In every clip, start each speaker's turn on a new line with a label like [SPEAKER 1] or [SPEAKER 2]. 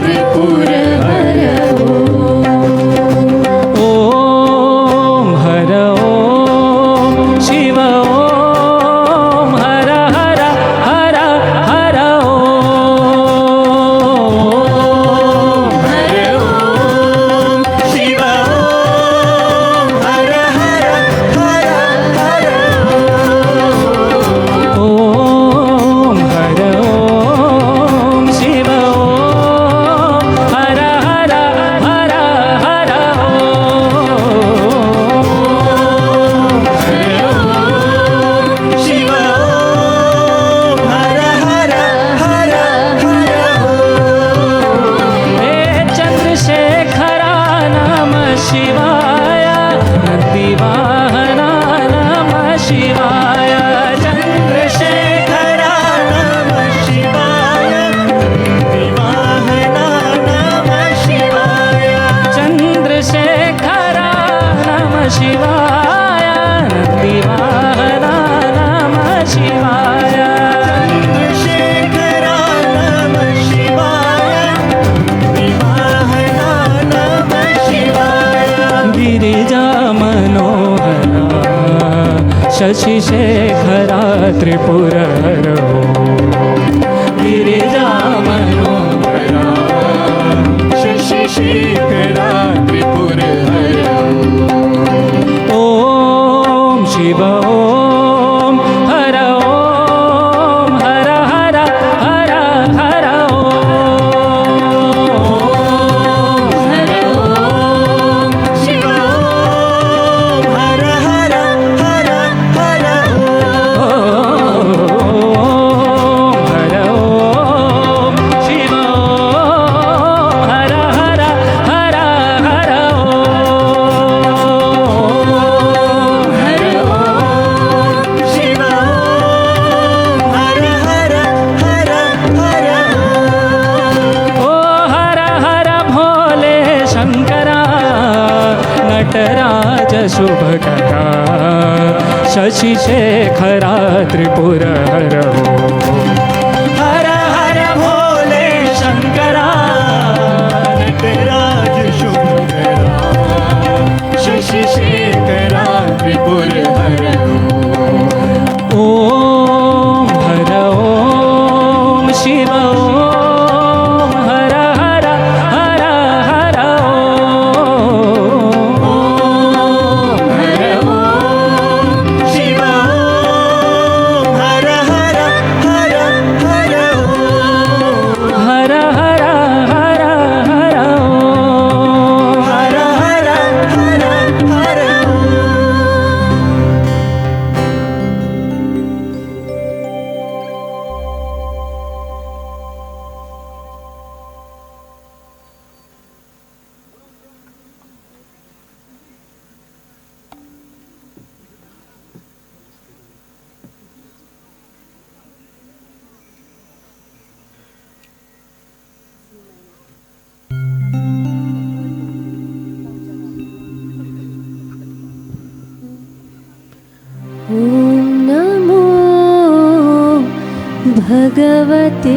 [SPEAKER 1] त्रिपुर हर
[SPEAKER 2] ओम हर ओम शिव ओम हर हर हर हर ओम
[SPEAKER 1] हर ओम शिव ओम हर हर हर हर
[SPEAKER 2] ओम हर ओम शिव ओम हर हर हर हर
[SPEAKER 1] शिव ओम हर हर हर हर
[SPEAKER 2] हे चंद्रशेखरा नमः शिवाय नंदिवाहना नमः शिवाय
[SPEAKER 1] चंद्रशेखरा नमः शिवाय विवाहना नमः शिवाय
[SPEAKER 2] चंद्रशेखरा नमः शिवाय नंदिवाहना नमः शिवाय
[SPEAKER 1] चंद्रशेखरा नमः शिवाय विवाहना नमः शिवाय
[SPEAKER 2] गिरिजा मनोहरा शशिशेखरा त्रिपुर हरो गिरिजा मनोहरा
[SPEAKER 1] शशिशेखरा त्रिपुर हर
[SPEAKER 2] ओम शिव ओम हर ओम हर हर हर हर ओम
[SPEAKER 1] हर ओम शिव ओम हर हर हर हर
[SPEAKER 2] ओम हर ओम शिव ओम हर हर हर हर ओम
[SPEAKER 1] हर ओम शिव ओम हर हर हर हर
[SPEAKER 2] ओ हर हर भोले शंकरा नटराज शुभकरा शशिशेखरा त्रिपुर हरो
[SPEAKER 1] हर हर भोले शंकरा नटराज शुभकरा शशिशेखरा त्रिपुर हर
[SPEAKER 2] ओम हर ओम शिव ओम हर हर हर हर ओम
[SPEAKER 1] हर ओम शिव ओम हर हर हर हर
[SPEAKER 2] हर हर हर हर ओम
[SPEAKER 1] हर हर हर हर
[SPEAKER 3] ॐ नमो भगवते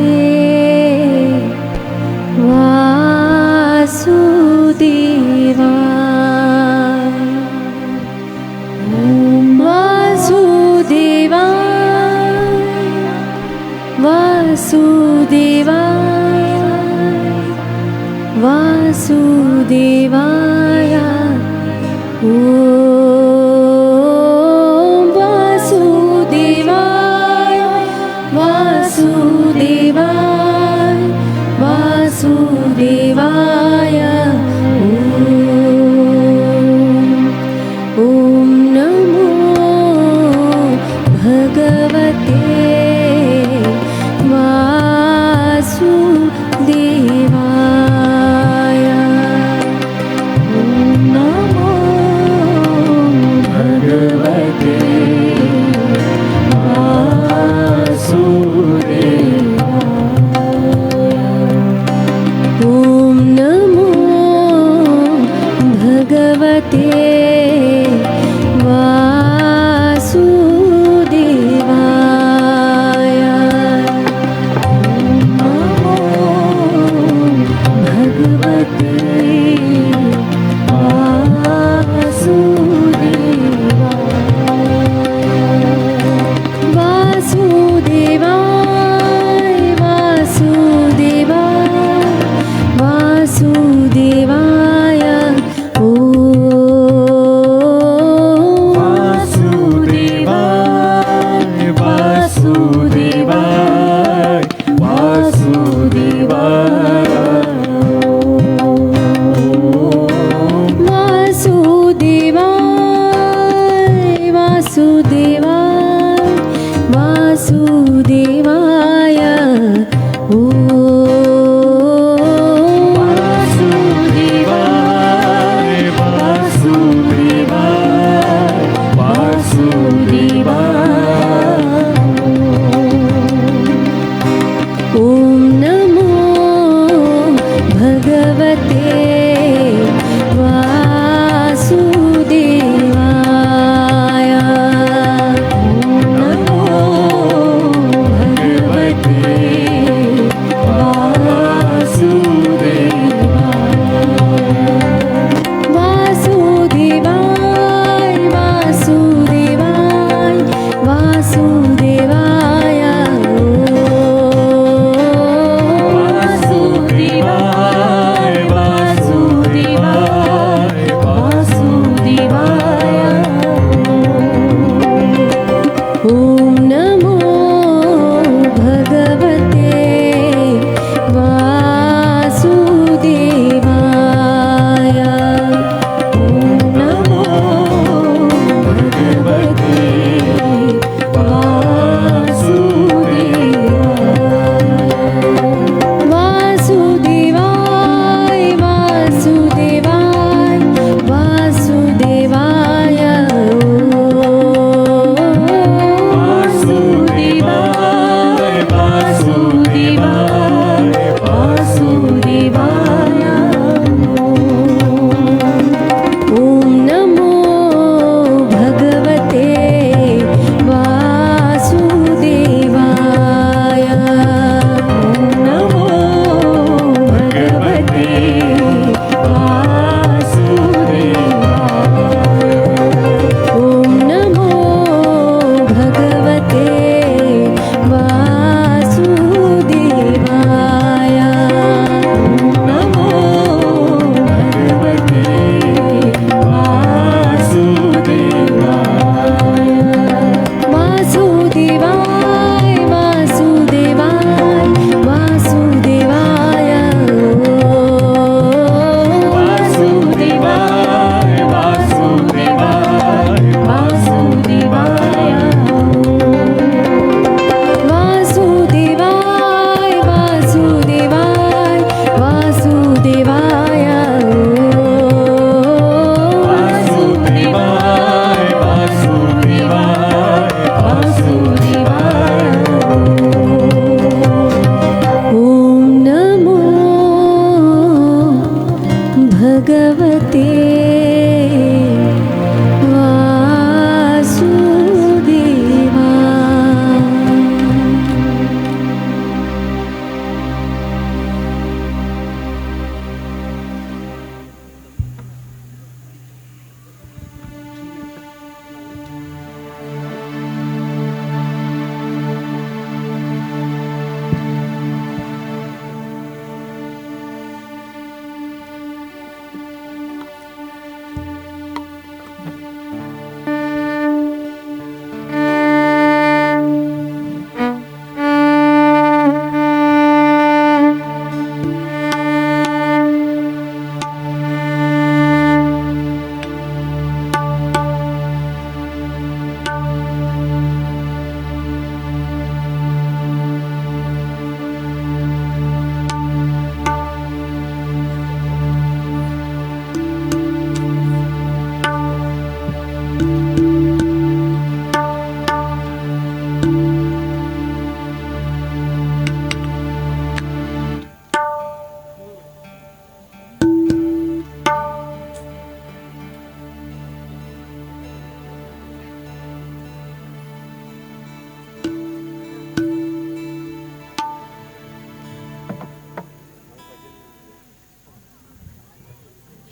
[SPEAKER 3] वासुदेवाय ॐ वासुदेवाय ॐ वासुदेवाय वासुदेवाय वासुदेवाय ॐ नमो भगवते वासुदेवाय ॐ नमो भगवते वासुदेवाय ॐ नमो भगवते वासुदेवाय ॐ नमो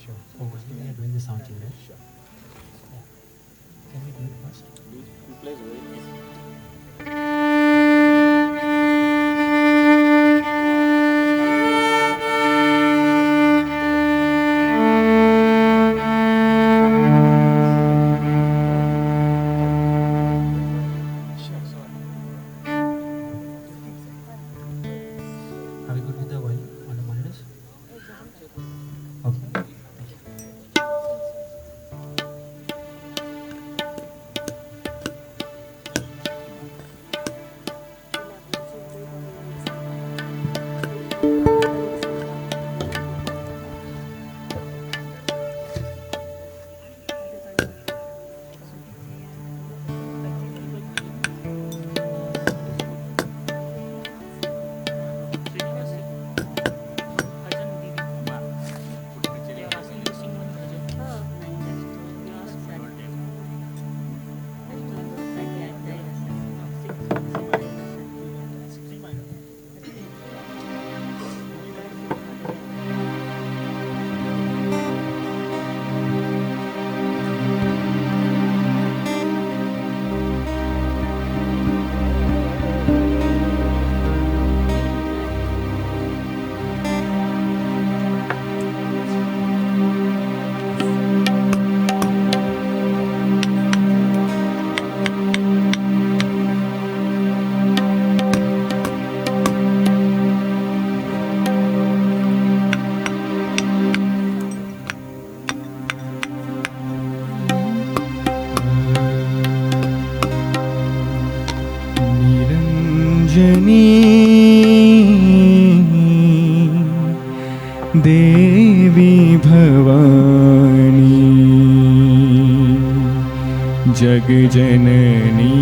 [SPEAKER 4] sure. Oh, we are doing the sound check, right? Yeah. Can we do it first? Are we good with the volume on the monitors? Okay. Thank you.
[SPEAKER 1] निरञ्जनी देवी भवानी जगजननी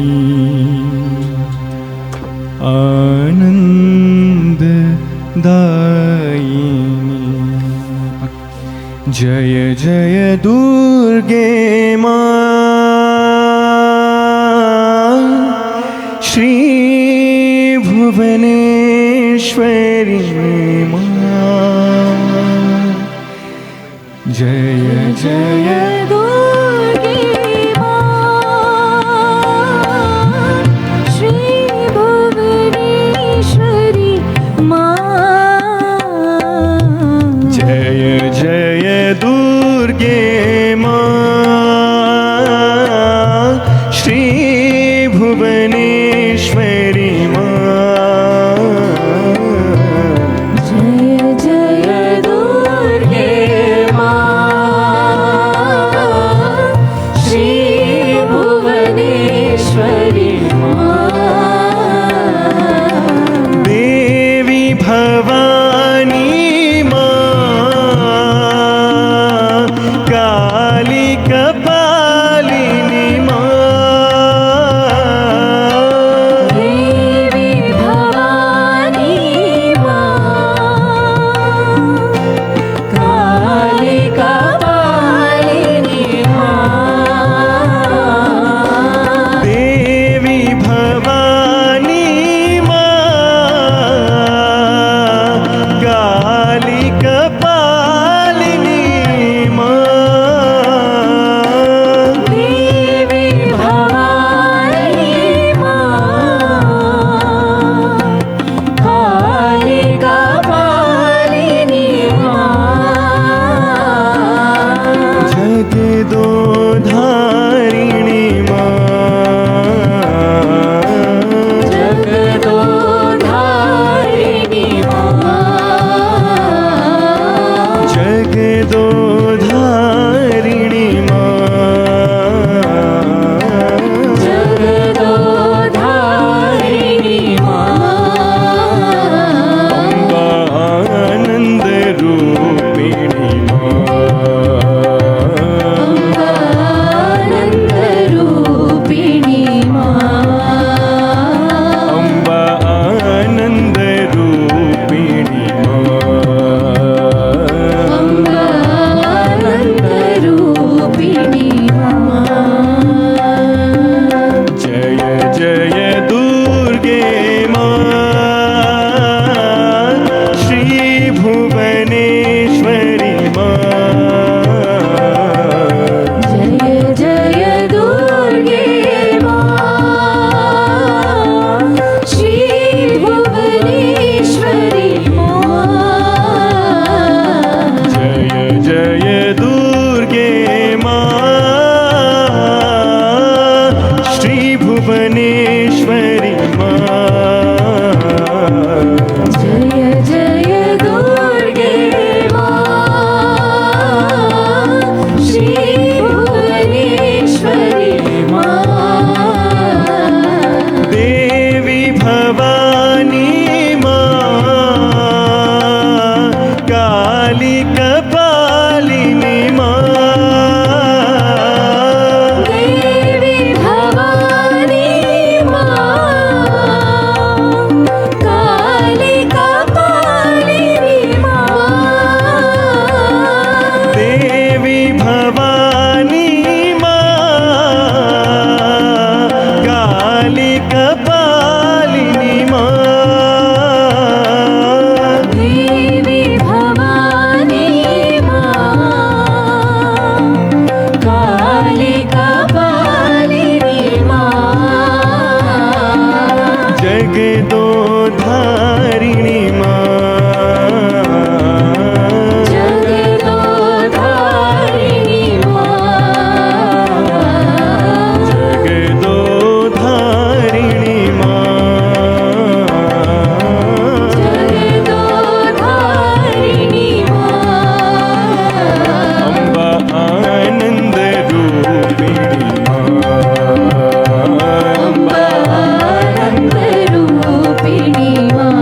[SPEAKER 1] आनन्ददायिनी जय जय दुर्गे माँ श्री भुवनेश्वरी माँ जय जय
[SPEAKER 3] दुर्गे माँ श्री भुवनेश्वरी माँ
[SPEAKER 1] जय जय दुर्गे माँ श्री भुवनेश्वरी
[SPEAKER 3] जय जय दुर्गे माँ
[SPEAKER 1] काली कपालिनी माँ
[SPEAKER 3] देवी भवानी माँ काली कपालिनी माँ
[SPEAKER 1] देवी भवानी माँ काली कपालिनी माँ
[SPEAKER 3] देवी भवानी माँ काली कपालिनी माँ
[SPEAKER 1] जगदोधारिणी माँ
[SPEAKER 3] जगदोधारिणी माँ
[SPEAKER 1] जगदोधारिणी माँ
[SPEAKER 3] जगदोधारिणी माँ
[SPEAKER 1] अम्बा आनंद रूपिणी
[SPEAKER 3] अम्बा आनंद रूपिणी माँ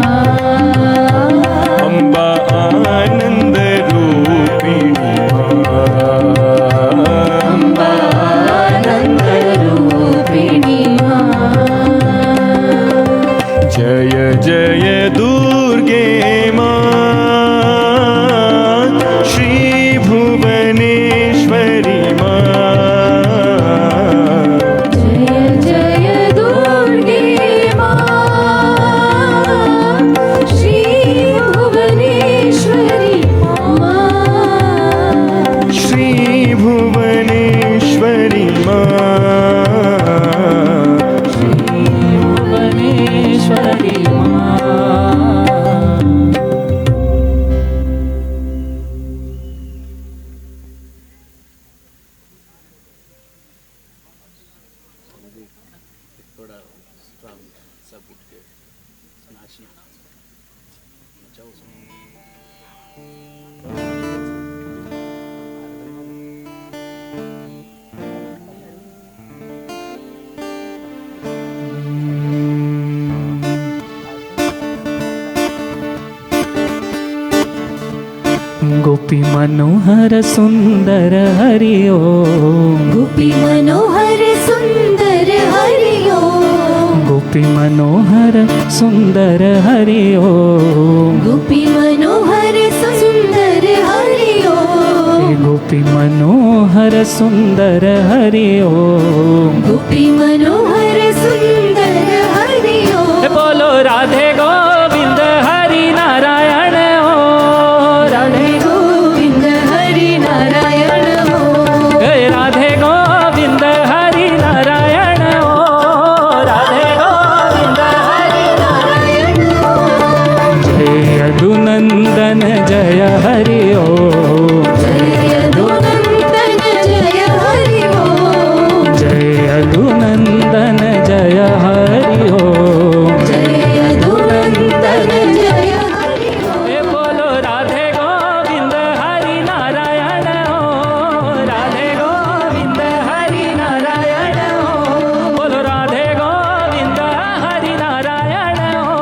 [SPEAKER 1] अम्बा आनंद रूपिणी
[SPEAKER 3] अम्बा आनंद रूपिणी माँ
[SPEAKER 1] जय जय दुर्गे माँ श्री भुवनेश्वरी माँ
[SPEAKER 3] जय जय दुर्गे माँ श्री भुवनेश्वरी माँ
[SPEAKER 1] श्री भुवनेश्वरी माँ
[SPEAKER 2] भुवनेश्वरी माँ गोपी मनोहर सुंदर हरि ओम
[SPEAKER 3] गोपी मनोहर सुंदर हरि ओम
[SPEAKER 2] गोपी मनोहर सुंदर हरि ओम
[SPEAKER 3] गोपी मनोहर सुंदर हरि ओम
[SPEAKER 2] गोपी मनोहर सुंदर हरि ओम
[SPEAKER 3] गोपी मनोहर सुंदर हरि ओम
[SPEAKER 2] बोलो राधे गोविंद हरि नारायण ओ राधे
[SPEAKER 3] गोविंद हरि नारायण हो
[SPEAKER 2] राधे गोविंद हरि नारायण ओ राधे गोविंद
[SPEAKER 3] हरि नारायण हो
[SPEAKER 2] जय यदुनंदन जय हरि ओम
[SPEAKER 3] जय यदुनंदन जय हरि ओम
[SPEAKER 2] जय यदुनंदन जय हरि ओम
[SPEAKER 3] जय यदुनंदन जय हरि ओम
[SPEAKER 2] ए बोलो राधे गोविंद हरि नारायण ओ राधे गोविंद हरि नारायण ओ बोलो राधे गोविंद हरि नारायण ओ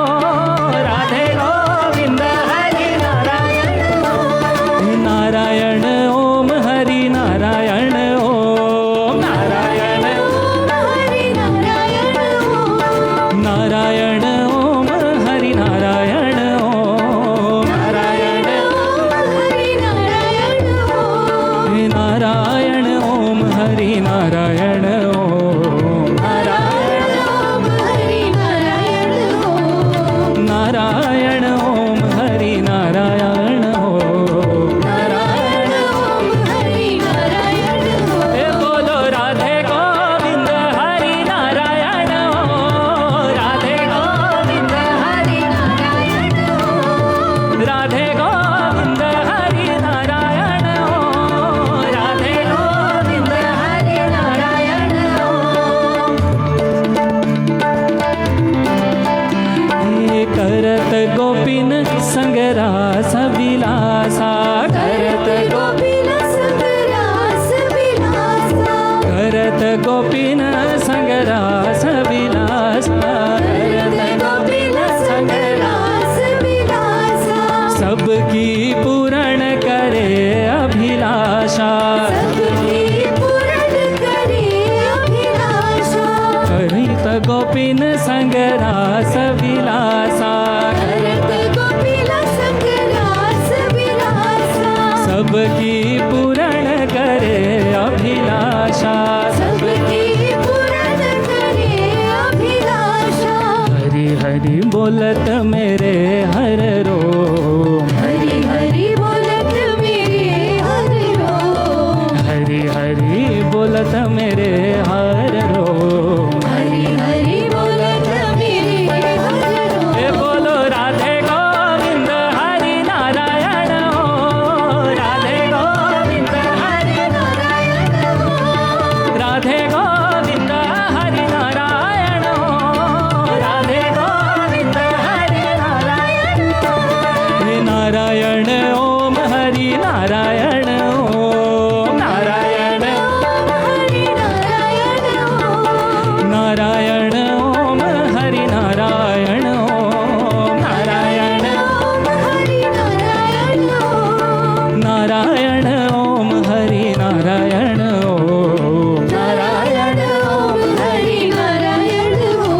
[SPEAKER 2] राधे गोविंद हरि नारायण ओ नारायण ओम हरि नारायण ओम नारायण
[SPEAKER 3] हरि नारायण हो
[SPEAKER 2] नारायण ओम हरि नारायण ओम नारायण
[SPEAKER 3] हरि नारायण हो
[SPEAKER 2] नारायण ओम हरि नारायण ओम
[SPEAKER 3] नारायण ओम हरि नारायण हो
[SPEAKER 2] नारायण ओम हरि नारायण ओम
[SPEAKER 3] नारायण ओम हरि नारायण हो
[SPEAKER 2] ए बोलो राधे गोविंद हरि नारायण ओ राधे गोविंद
[SPEAKER 3] हरि नारायण हो
[SPEAKER 2] राधे गोविंद हरि नारायण ओ राधे गोविंद
[SPEAKER 3] हरि नारायण हो
[SPEAKER 2] हे करत गोपिन संग रास विलासा करत
[SPEAKER 3] गोपिन संग रास विलासा
[SPEAKER 2] करत गोपिन संग रास विलासा करत
[SPEAKER 3] गोपिन संग रास विलासा
[SPEAKER 2] सबकी पूर्ण कर सबकी पूर्ण करे अभिलाषा
[SPEAKER 3] सबकी पूर्ण करे अभिलाषा
[SPEAKER 2] हरि हरि बोलत मेरे हर रोम
[SPEAKER 3] हरि हरि बोलत मेरे हरि रोम
[SPEAKER 2] हरि हरि बोलत मेरे हर रोम
[SPEAKER 3] हरि हरि बोलत मेरे हरि रोम
[SPEAKER 2] ए बोलो राधे गोविंद हरि नारायण हो राधे गोविंद हरि
[SPEAKER 3] नारायण हो
[SPEAKER 2] राधे गोविंद हरि नारायण हो राधे गोविंद हरि नारायण हे नारायण ओम हरि नारायण ओम नारायण
[SPEAKER 3] हरि नारायण हो
[SPEAKER 2] नारायण ओम हरि नारायण ओम नारायण
[SPEAKER 3] हरि नारायण हो
[SPEAKER 2] नारायण ओम हरि नारायण ओम
[SPEAKER 3] नारायण ओम हरि नारायण हो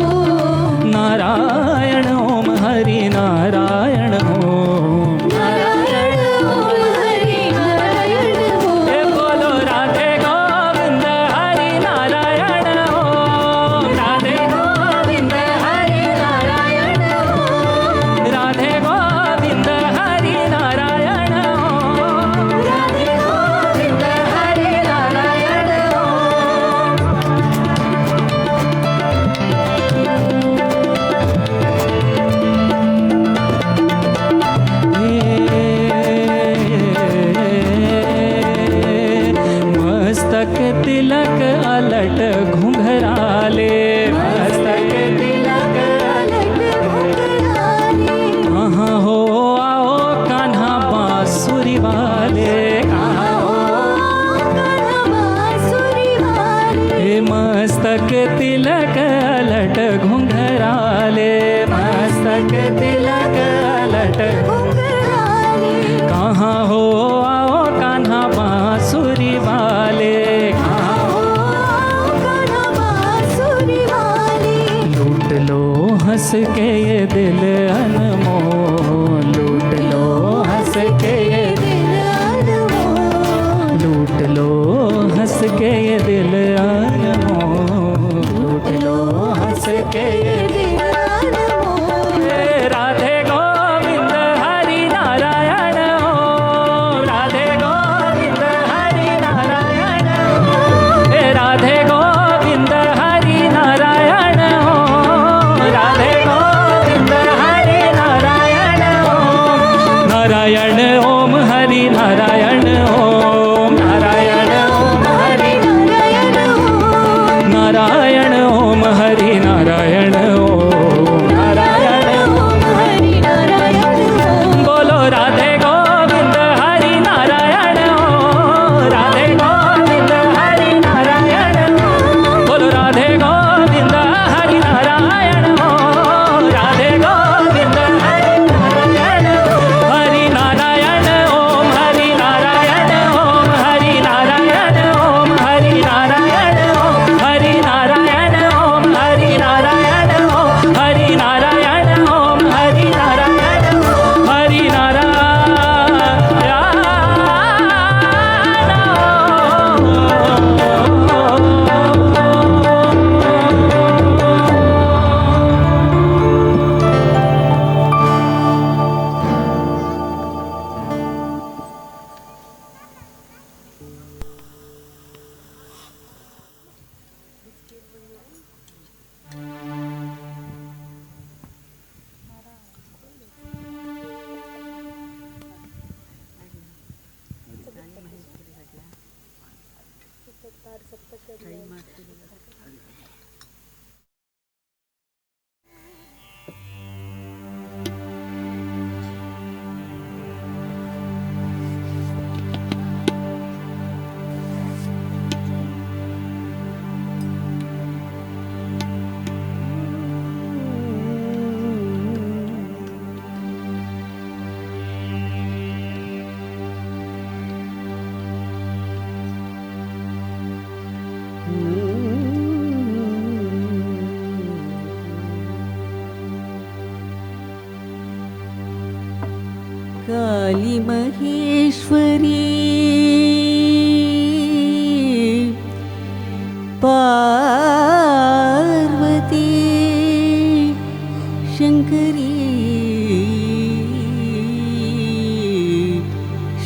[SPEAKER 2] नारायण ओम हरि नारायण ओम
[SPEAKER 3] नारायण ओम हरि नारायण हो
[SPEAKER 2] हे बोलो राधे गोविंद हरि नारायण ओम राधे
[SPEAKER 3] गोविंद हरि नारायण हो
[SPEAKER 2] राधे गोविंद हरि नारायण ओम
[SPEAKER 3] राधे गोविंद हरि नारायण हो
[SPEAKER 2] मस्तक तिलक अलट घुंघराले मस्तक
[SPEAKER 3] तिलक अलग घुंघराले
[SPEAKER 2] कहाँ हो आओ कान्हा बांसुरी वाले कहाँ हो
[SPEAKER 3] कान्हा बांसुरी वाले
[SPEAKER 2] हे मस्तक तिलक अलट घुंघराले मस्तक तिलक अलट
[SPEAKER 3] घुंघराले
[SPEAKER 2] कहाँ हो आओ कान्हा बांसुरी वाले कहाँ हो
[SPEAKER 3] कान्हा बांसुरी वाले
[SPEAKER 2] लूट लो हंस के ये दिल अनमोल लूट लो हंस के ये
[SPEAKER 3] दिल अनमोल
[SPEAKER 2] लूट लो हंस के ये दिल अनमोल लूट लो हंस के ये
[SPEAKER 3] दिल अनमोल
[SPEAKER 2] हे राधे गोविंद हरि नारायण ओम राधे गोविंद हरि नारायण ओम हे राधे गोविंद हरि नारायण ओम राधे गोविंद हरि नारायण ओम नारायण ओम हरि नारायण ओम नारायण ओम हरि
[SPEAKER 3] नारायण हो
[SPEAKER 2] नारायण ओम हरि नारायण ओम नारायण
[SPEAKER 3] ओम हरि नारायण हो
[SPEAKER 2] बोलो राधे गोविंद हरि नारायण ओम राधे गोविंद हरि नारायण ओम बोलो राधे गोविंद हरि नारायण ओम राधे गोविंद हरि नारायण ओम हरि नारायण ओम हरि नारायण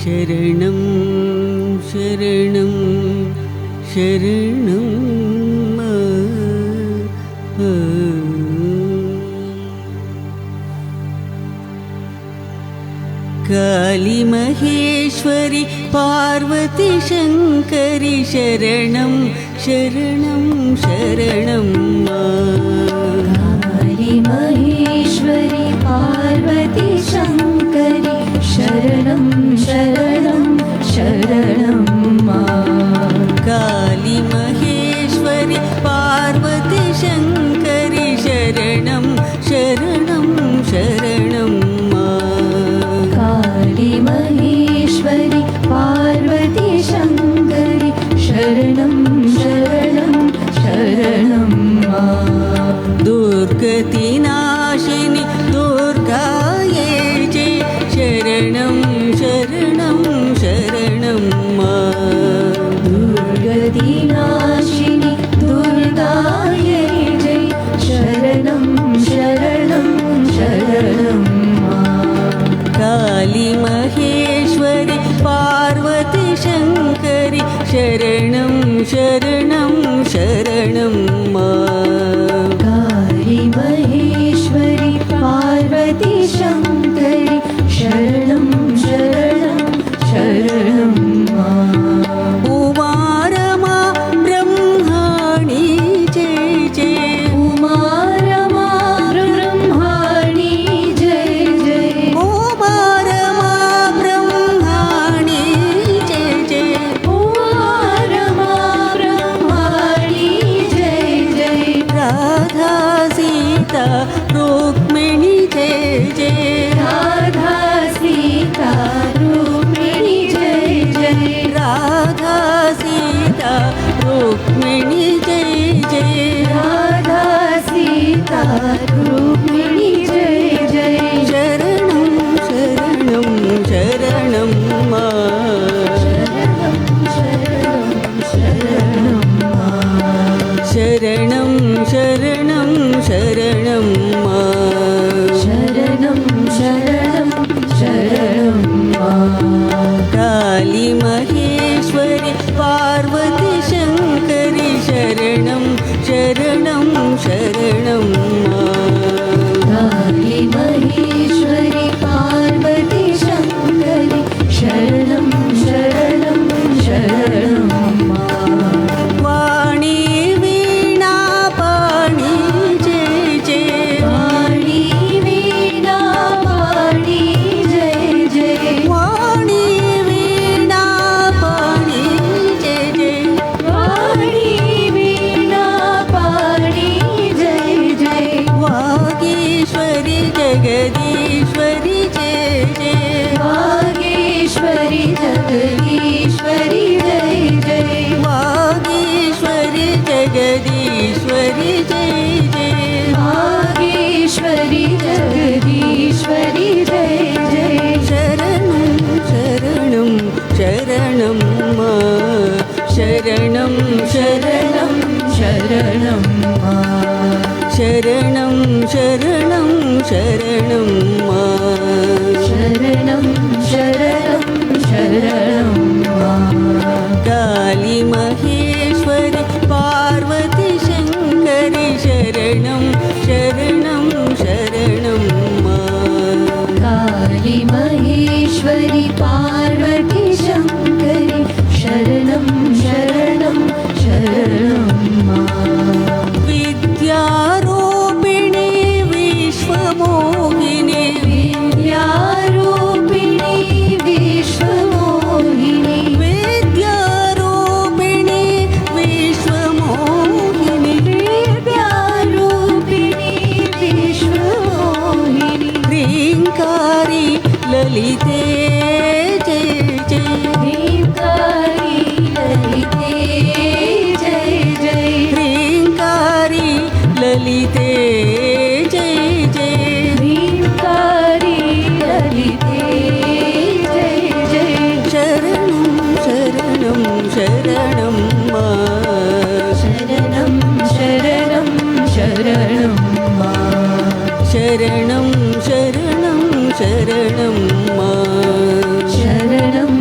[SPEAKER 5] శరణం శరణం శరణం काली महेश्वरी पार्वती शंकरी शरणं शरणं शरणं
[SPEAKER 3] काली महेश्वरी पार्वती शंकरी शरणं शरणं शरणं
[SPEAKER 5] काली महेश्वरी पार्वती शंकरी शरणं शरणं शरणं
[SPEAKER 3] काली महेश्वरी पार्वती शंकरी शरणं शरणं शरणं
[SPEAKER 5] दुर्गति नाशिनी दुर्गाये जय शरणं शरणं शरणं
[SPEAKER 3] दुर्गति नाशिनी दुर्गायै जय शरणं शरणं शरणं
[SPEAKER 5] काली महेश्वरी पार्वती शंकरी शरणं शरणं शरणं
[SPEAKER 3] काली महेश्वरी पार्वती शंकरी शरणं शरणं शरणं
[SPEAKER 5] उमा रमा ब्रह्माणि जय जय
[SPEAKER 3] उमा रमा ब्रह्माणि जय जय
[SPEAKER 5] उमा रमा ब्रह्माणि जय जय
[SPEAKER 3] उमा रमा ब्रह्माणि जय जय
[SPEAKER 5] राधा सीता रुक्मिणी जय जय
[SPEAKER 3] राधा सीता रूपिणी जय जय
[SPEAKER 5] राधा सीता रुक्मिणी जय जय
[SPEAKER 3] राधा सीता रूपिणी जय जय
[SPEAKER 5] शरणं शरणं शरणं
[SPEAKER 3] शरणं शरणं शरणं
[SPEAKER 5] शरणं शरणं शरणं
[SPEAKER 3] शरणं शरणं
[SPEAKER 5] काली महेश्वरी पार्वती शंकरी शरणं शरणं शरणं
[SPEAKER 3] काली महेश्वरी पार्वती शंकरी शरणं शरणं शरणं
[SPEAKER 5] वाणी वीणा पाणी जय जय
[SPEAKER 3] वाणी वीणा पाणी जय जय
[SPEAKER 5] वाणी वीणा पाणी जय जय
[SPEAKER 3] वाणी वीणा पाणी जय जय
[SPEAKER 5] वागीश्वरी जगदीश्वरी जय जय
[SPEAKER 3] वागीश्वरी जगदीश्वरी जय जय
[SPEAKER 5] वागीश्वरी जगदीश्वरी जय जय
[SPEAKER 3] वागीश्वरी जगदीश्वरी जय जय
[SPEAKER 5] शरणं शरणं शरणं शरणं शरणं
[SPEAKER 3] शरणं
[SPEAKER 5] शरणं शरणं शरणं
[SPEAKER 3] शरणं शरणं शरणं
[SPEAKER 5] काली महेश्वरी पार्वती शंकरी शरणं शरणं शरणं
[SPEAKER 3] काली महेश्वरी पार्वती शंकरी शरणं शरणं शरणं
[SPEAKER 5] विद्यारूपिणी विश्वमोहिनी
[SPEAKER 3] विद्यारूपिणी विश्वमोहिनी
[SPEAKER 5] विद्यारूपिणी विश्वमोहिनी
[SPEAKER 3] विद्यारूपिणी विश्वमोहिनी
[SPEAKER 5] ह्रीङ्कारी ललिते जय जय
[SPEAKER 3] ह्रीङ्कारी ललिते जय जय
[SPEAKER 5] ह्रीङ्कारी ललिते जय जय
[SPEAKER 3] ह्रीङ्कारी ललिते जय जय
[SPEAKER 5] शरणं शरणं शरणं
[SPEAKER 3] शरणं शरणं शरणं
[SPEAKER 5] शरणं शरणं शरणं
[SPEAKER 3] शरणं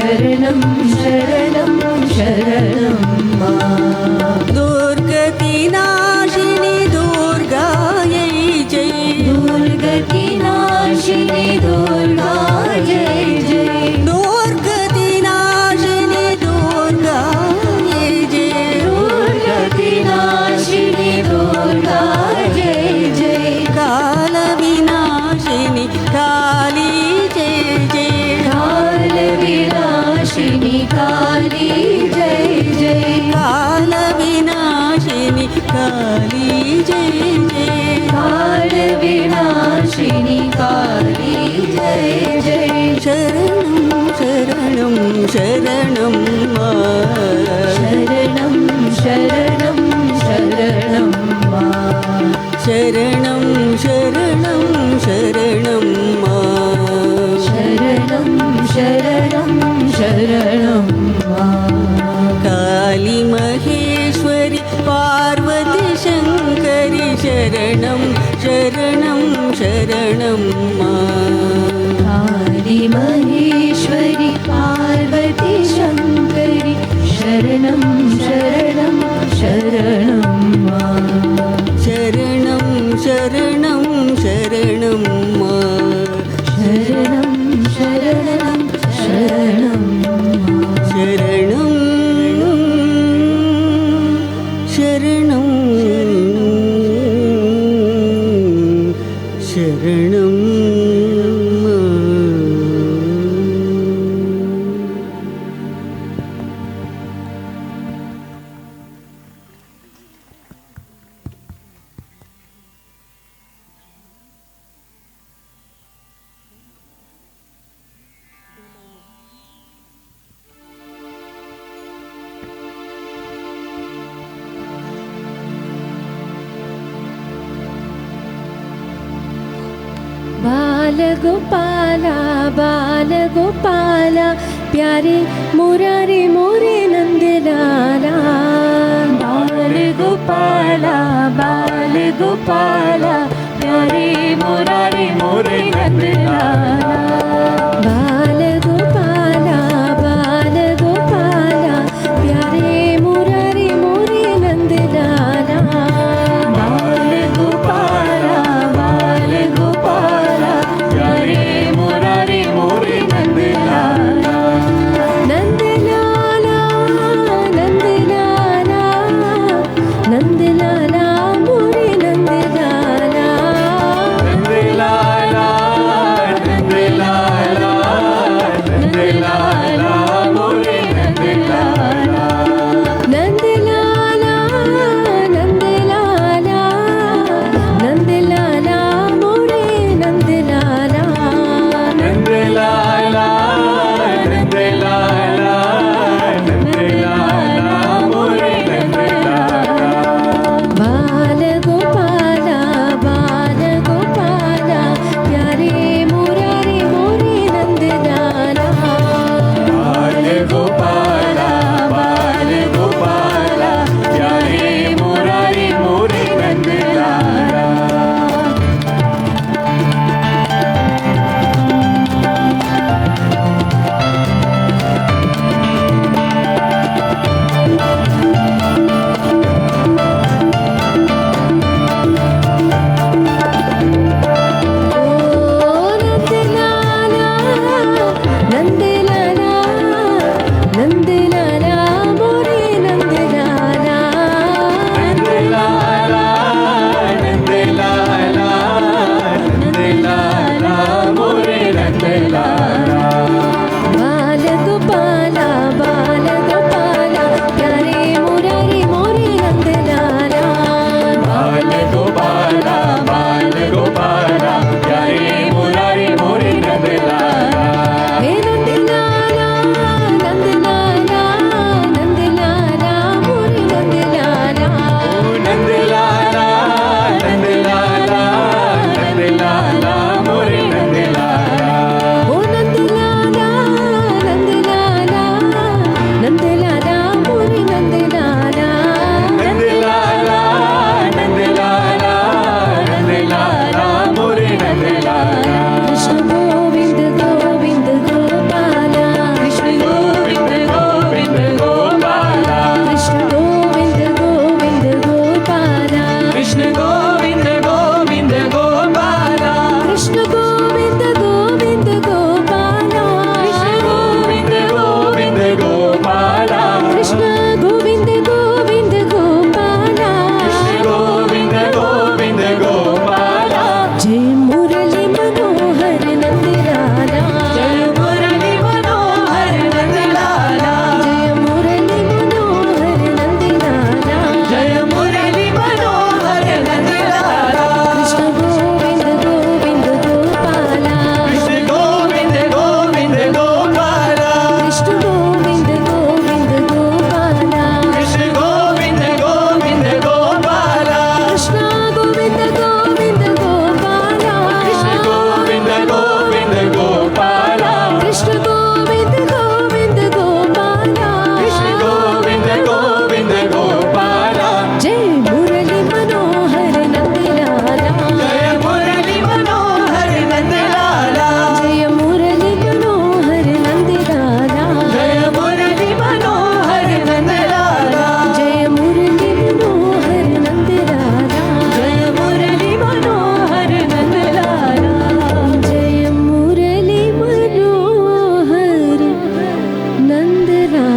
[SPEAKER 3] शरणं शरणं शरणं मा
[SPEAKER 5] दुर्गतिनाशिनि दुर्गायै जय
[SPEAKER 3] दुर्गतिनाशिनि दुर्गा जय जय
[SPEAKER 5] दुर्गतिनाशिनि दुर्गायै जय
[SPEAKER 3] दुर्गतिनाशिनि दुर्गा जय जय
[SPEAKER 5] कालविनाशिनि काली जय जय
[SPEAKER 3] कालविनाशिनि काली जय जय
[SPEAKER 5] कालविनाशिनि काली जय जय
[SPEAKER 3] कालविनाशिनि काली जय जय
[SPEAKER 5] शरणं शरणं शरणं मा
[SPEAKER 3] शरणं शरणं शरणं मा
[SPEAKER 5] शरणं शरणं शरणं मा
[SPEAKER 3] शरणं शरणं शरणं मा
[SPEAKER 5] काली महेश्वरी पार्वती शङ्करि शरणं शरणं शरणं मा
[SPEAKER 3] काली महेश्वरि पार्वती शङ्करि शरणं शरणं शरणं मा
[SPEAKER 5] शरणं शरणं शरणं मा
[SPEAKER 3] शरणं शरणं शरणं
[SPEAKER 5] शरणं शरणं शरणं
[SPEAKER 3] बाल गोपाला बाल गोपाला प्यारे मुरारी मोरे नंदलाला बाल गोपाला प्यारे मुरारी मोरे नंदलाला बाल गोपाला प्यारे मुरारी मोरे नंदलाला बाल गोपाला प्यारे मुरारी मोरे नंदलाला नंदलाला नंदलाला नंदलाला मोरे नंदलाला
[SPEAKER 1] नंदलाला नंदलाला
[SPEAKER 3] कृष्ण गोविंद गोविंद गोपाला
[SPEAKER 1] कृष्ण गोविंद गोविंद गोपाला
[SPEAKER 3] जय मुरली मनोहर नंदलाला
[SPEAKER 1] जय मुरली मनोहर नंदलाला
[SPEAKER 3] जय मुरली मनोहर नंदलाला
[SPEAKER 1] जय मुरली मनोहर नंदलाला
[SPEAKER 3] जय मुरली मनोहर नंदलाला जय मुरली मनोहर नंदलाला जय मुरली मनोहर नंदलाला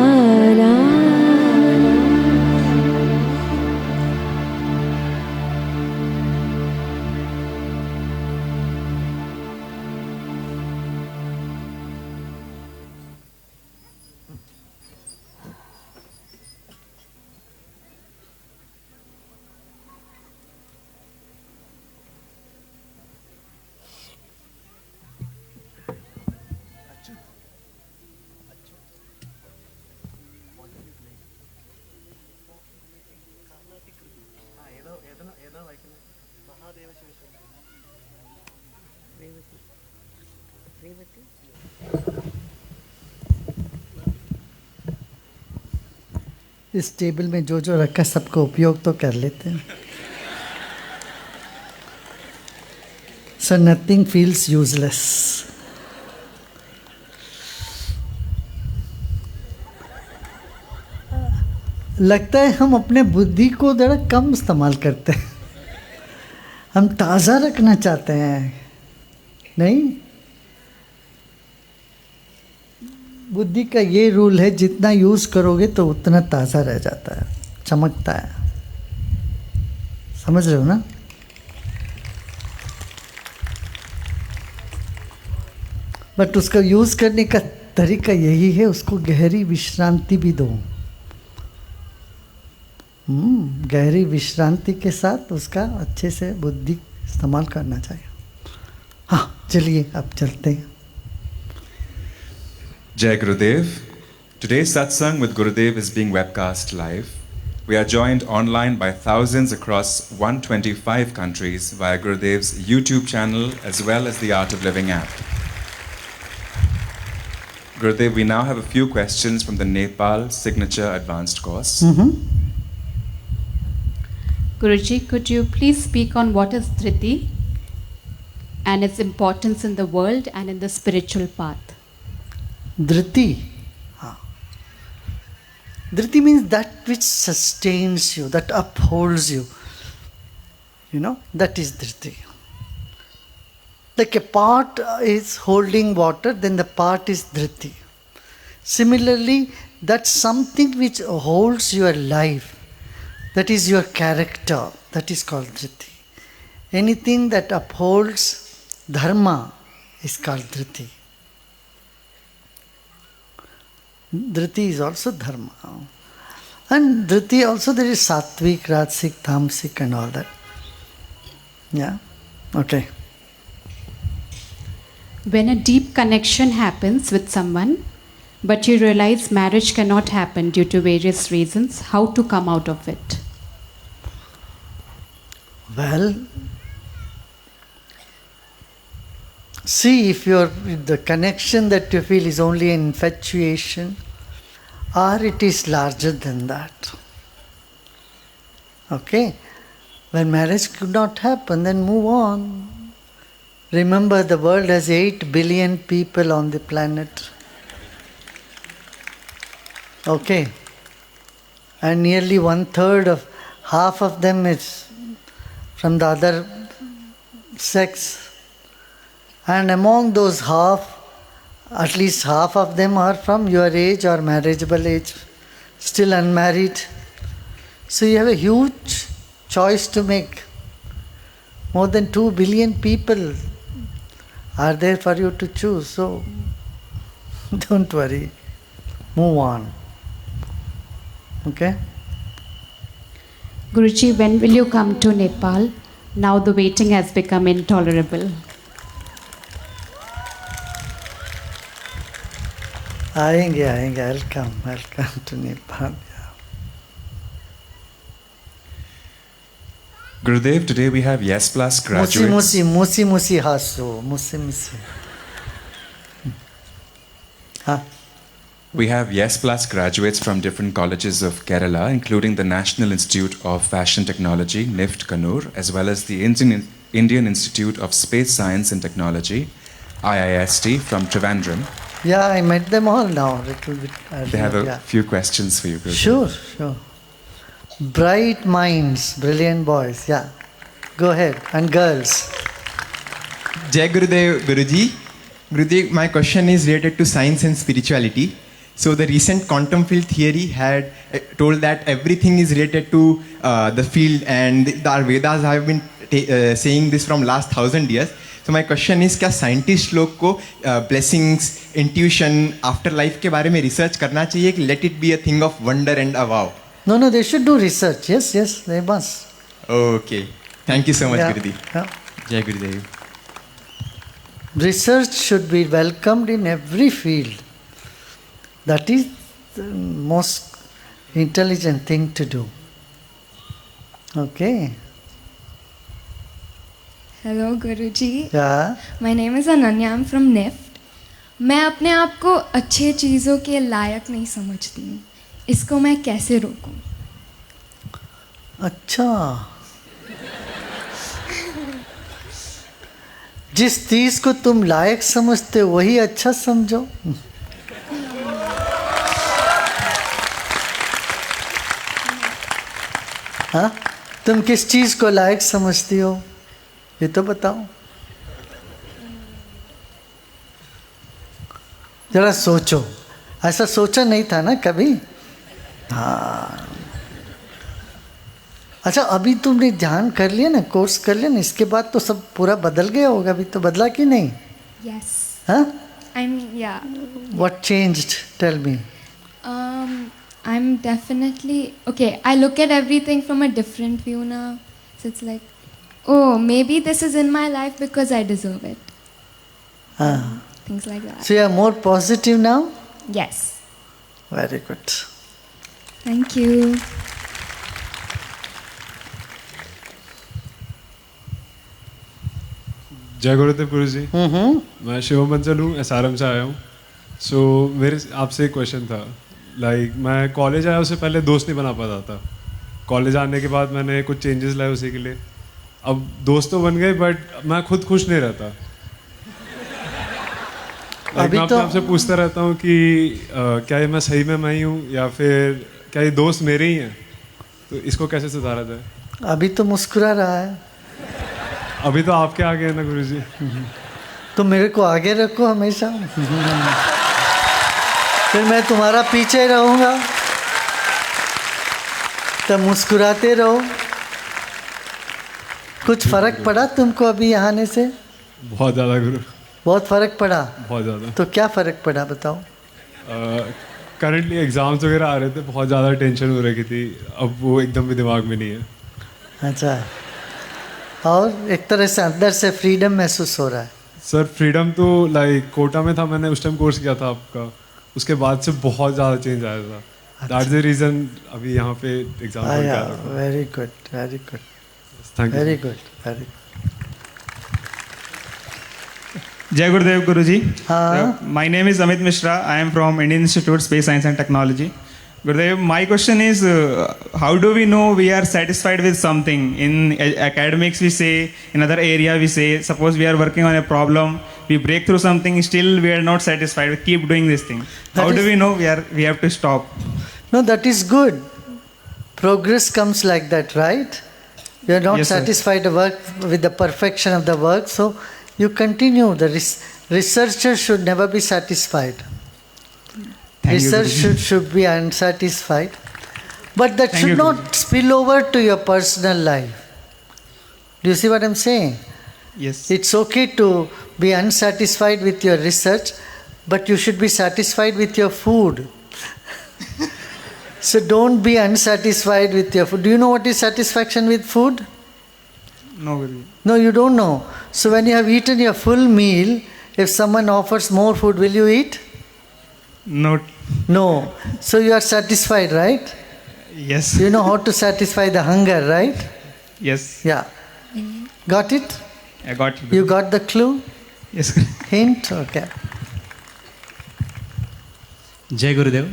[SPEAKER 6] इस टेबल में जो जो रखा सबको उपयोग तो कर लेते हैं. So nothing feels useless. लगता है हम अपने बुद्धि को ज़रा कम इस्तेमाल करते हैं. हम ताज़ा रखना चाहते हैं, नहीं? बुद्धि का ये रूल है, जितना यूज़ करोगे तो उतना ताज़ा रह जाता है, चमकता है. समझ रहे हो ना? बट उसका यूज़ करने का तरीका यही है, उसको गहरी विश्रांति भी दो. गहरी विश्रांति के साथ उसका अच्छे से बुद्धि इस्तेमाल करना चाहिए. हाँ, चलिए अब चलते हैं.
[SPEAKER 7] Jai Gurudev. Today's satsang with Gurudev is being webcast live. We are joined online by thousands across 125 countries via Gurudev's YouTube channel as well as the Art of Living app. Gurudev, we now have a few questions from the Nepal Signature Advanced course.
[SPEAKER 8] Guruji, could you please speak on what is Dhriti and its importance in the world and in the spiritual path?
[SPEAKER 6] Dhriti. Dhriti means that which sustains you, that upholds you. You know, that is Dhriti. Like a pot is holding water, then the pot is Dhriti. Similarly, that's something which holds your life. That is your character. That is called Dhriti. Anything that upholds dharma is called Dhriti. Dhriti is also dharma. And Dhriti also there is sattvic, rajasic, tamasic and all that. Yeah? Okay.
[SPEAKER 8] When a deep connection happens with someone, but you realize marriage cannot happen due to various reasons, how to come out of it?
[SPEAKER 6] Well, see if the connection that you feel is only an infatuation or it is larger than that. Okay? When marriage could not happen, then move on. Remember, the world has 8 billion people on the planet. Okay? And nearly 1/3 of, half of them is from the other sex. And among those half, at least half of them are from your age or marriageable age, still unmarried. So you have a huge choice to make. More than 2 billion people are there for you to choose. So don't worry. Move on. Okay?
[SPEAKER 8] Guruji, when will you come to Nepal? Now the waiting has become intolerable.
[SPEAKER 6] आएंगे I'll come to Nepal. Yeah.
[SPEAKER 7] Gurudev, today we have Yes Plus graduates.
[SPEAKER 6] Musi hasu, musi. Huh?
[SPEAKER 7] We have Yes Plus graduates from different colleges of Kerala, including the National Institute of Fashion Technology, NIFT Kannur, as well as the Indian Institute of Space Science and Technology, IIST, from Trivandrum.
[SPEAKER 6] Yeah, I met them all now. Little bit
[SPEAKER 7] They have a
[SPEAKER 6] yeah.
[SPEAKER 7] few questions for you, Guruji.
[SPEAKER 6] Sure, sure. Bright minds, brilliant boys. Yeah. Go ahead. And girls.
[SPEAKER 9] Jai Gurudev Guruji. Guruji, my question is related to science and spirituality. So the recent quantum field theory had told that everything is related to the field, and the Vedas have been saying this from last 1,000 years. So my question is, क्या scientist लोग को blessings, intuition, afterlife के बारे में research करना चाहिए कि let it be a thing of wonder and a wow?
[SPEAKER 6] No, they should do research. Yes, they must.
[SPEAKER 9] Okay. Thank you so much,
[SPEAKER 6] Yeah,
[SPEAKER 9] Guruji.
[SPEAKER 6] yeah.
[SPEAKER 9] Jai Gurudev.
[SPEAKER 6] Research should be welcomed in every field. That is the most intelligent thing to do. Okay.
[SPEAKER 3] Hello, Guruji.
[SPEAKER 6] Yeah.
[SPEAKER 3] My name is Ananya. I'm from NIFT. मैं अपने आप को अच्छे चीज़ों के लायक नहीं समझती हूँ. इसको मैं कैसे रोकूं?
[SPEAKER 6] अच्छा. जिस चीज को तुम लायक समझते हो वही अच्छा समझो. हाँ? तुम किस चीज को लायक समझती हो ये तो बताओ. जरा सोचो. ऐसा सोचा नहीं था ना कभी. हाँ. अच्छा, अभी तुमने ध्यान कर लिया ना, कोर्स कर लिया ना, इसके बाद तो सब पूरा बदल गया होगा. अभी तो बदला कि नहीं?
[SPEAKER 3] Yes.
[SPEAKER 6] हाँ?
[SPEAKER 3] Yeah.
[SPEAKER 6] What changed? Tell me.
[SPEAKER 3] I'm definitely okay. I look at everything from a different view now. So it's like, oh, maybe this is in my life because I deserve it. Things like that.
[SPEAKER 6] So you are more positive now?
[SPEAKER 3] Yes.
[SPEAKER 6] Very good.
[SPEAKER 3] Thank you.
[SPEAKER 10] जय गुरुदेव गुरु जी. मैं शिवम बंसल हूँ, SRM से आया हूँ. सो मेरे आपसे एक question था. मैं कॉलेज आया उससे पहले दोस्त नहीं बना पाता था. कॉलेज आने के बाद मैंने कुछ चेंजेस लाए उसी के लिए. अब दोस्त तो बन गए बट मैं खुद खुश नहीं रहता. मैं अपने आप से पूछता रहता हूँ कि क्या ये मैं सही में मैं ही हूँ या फिर क्या ये दोस्त मेरे ही हैं. तो इसको कैसे सुधारा जाए?
[SPEAKER 6] अभी तो मुस्कुरा रहा है.
[SPEAKER 10] अभी तो आपके आगे है ना गुरुजी.
[SPEAKER 6] तो मेरे को आगे रखो हमेशा. फिर मैं तुम्हारा पीछे रहूंगा. तो मुस्कुराते रहो. कुछ फर्क पड़ा तुमको अभी यहाँ आने से?
[SPEAKER 10] बहुत ज़्यादा गुरु.
[SPEAKER 6] बहुत फर्क पड़ा?
[SPEAKER 10] बहुत ज़्यादा.
[SPEAKER 6] तो क्या फर्क पड़ा बताओ?
[SPEAKER 10] करंटली एग्जाम्स वगैरह आ रहे थे, बहुत ज़्यादा टेंशन हो रही थी. अब वो एकदम भी दिमाग में नहीं है.
[SPEAKER 6] अच्छा. और एक तरह से अंदर से फ्रीडम महसूस हो रहा है?
[SPEAKER 10] सर फ्रीडम तो कोटा में था, मैंने उस टाइम कोर्स किया था आपका. उसके बाद से बहुत ज़्यादा चेंज आया था. दैट्स द रीज़न अभी यहाँ पे एग्जाम हो गया.
[SPEAKER 6] Very good, very good,
[SPEAKER 10] thank you.
[SPEAKER 6] Very good, very good.
[SPEAKER 11] Jai Gurudev Guruji.
[SPEAKER 6] हाँ.
[SPEAKER 11] My name is Amit Mishra. I am from Indian Institute of Space Science and Technology. Gurudev, my question is, how do we know we are satisfied with something? In academics we say, in other area we say, suppose we are working on a problem, we break through something, still we are not satisfied, we keep doing this thing. How do we know we have to stop?
[SPEAKER 6] No, that is good. Progress comes like that, right? You are not
[SPEAKER 11] Yes, sir.
[SPEAKER 6] satisfied with the perfection of the work, so you continue. The researcher should never be satisfied. Research should be unsatisfied. But that should not spill over to your personal life. Do you see what I'm saying?
[SPEAKER 11] Yes.
[SPEAKER 6] It's okay to be unsatisfied with your research, but you should be satisfied with your food. So don't be unsatisfied with your food. Do you know what is satisfaction with food?
[SPEAKER 11] No, Guruji.
[SPEAKER 6] No, you don't know. So when you have eaten your full meal, if someone offers more food, will you eat?
[SPEAKER 11] Not.
[SPEAKER 6] No. So you are satisfied, right?
[SPEAKER 11] Yes.
[SPEAKER 6] You know how to satisfy the hunger, right?
[SPEAKER 11] Yes.
[SPEAKER 6] Yeah. Got it?
[SPEAKER 11] I got it.
[SPEAKER 6] You got the clue?
[SPEAKER 11] Yes.
[SPEAKER 6] Hint? Okay.
[SPEAKER 12] जय गुरुदेव।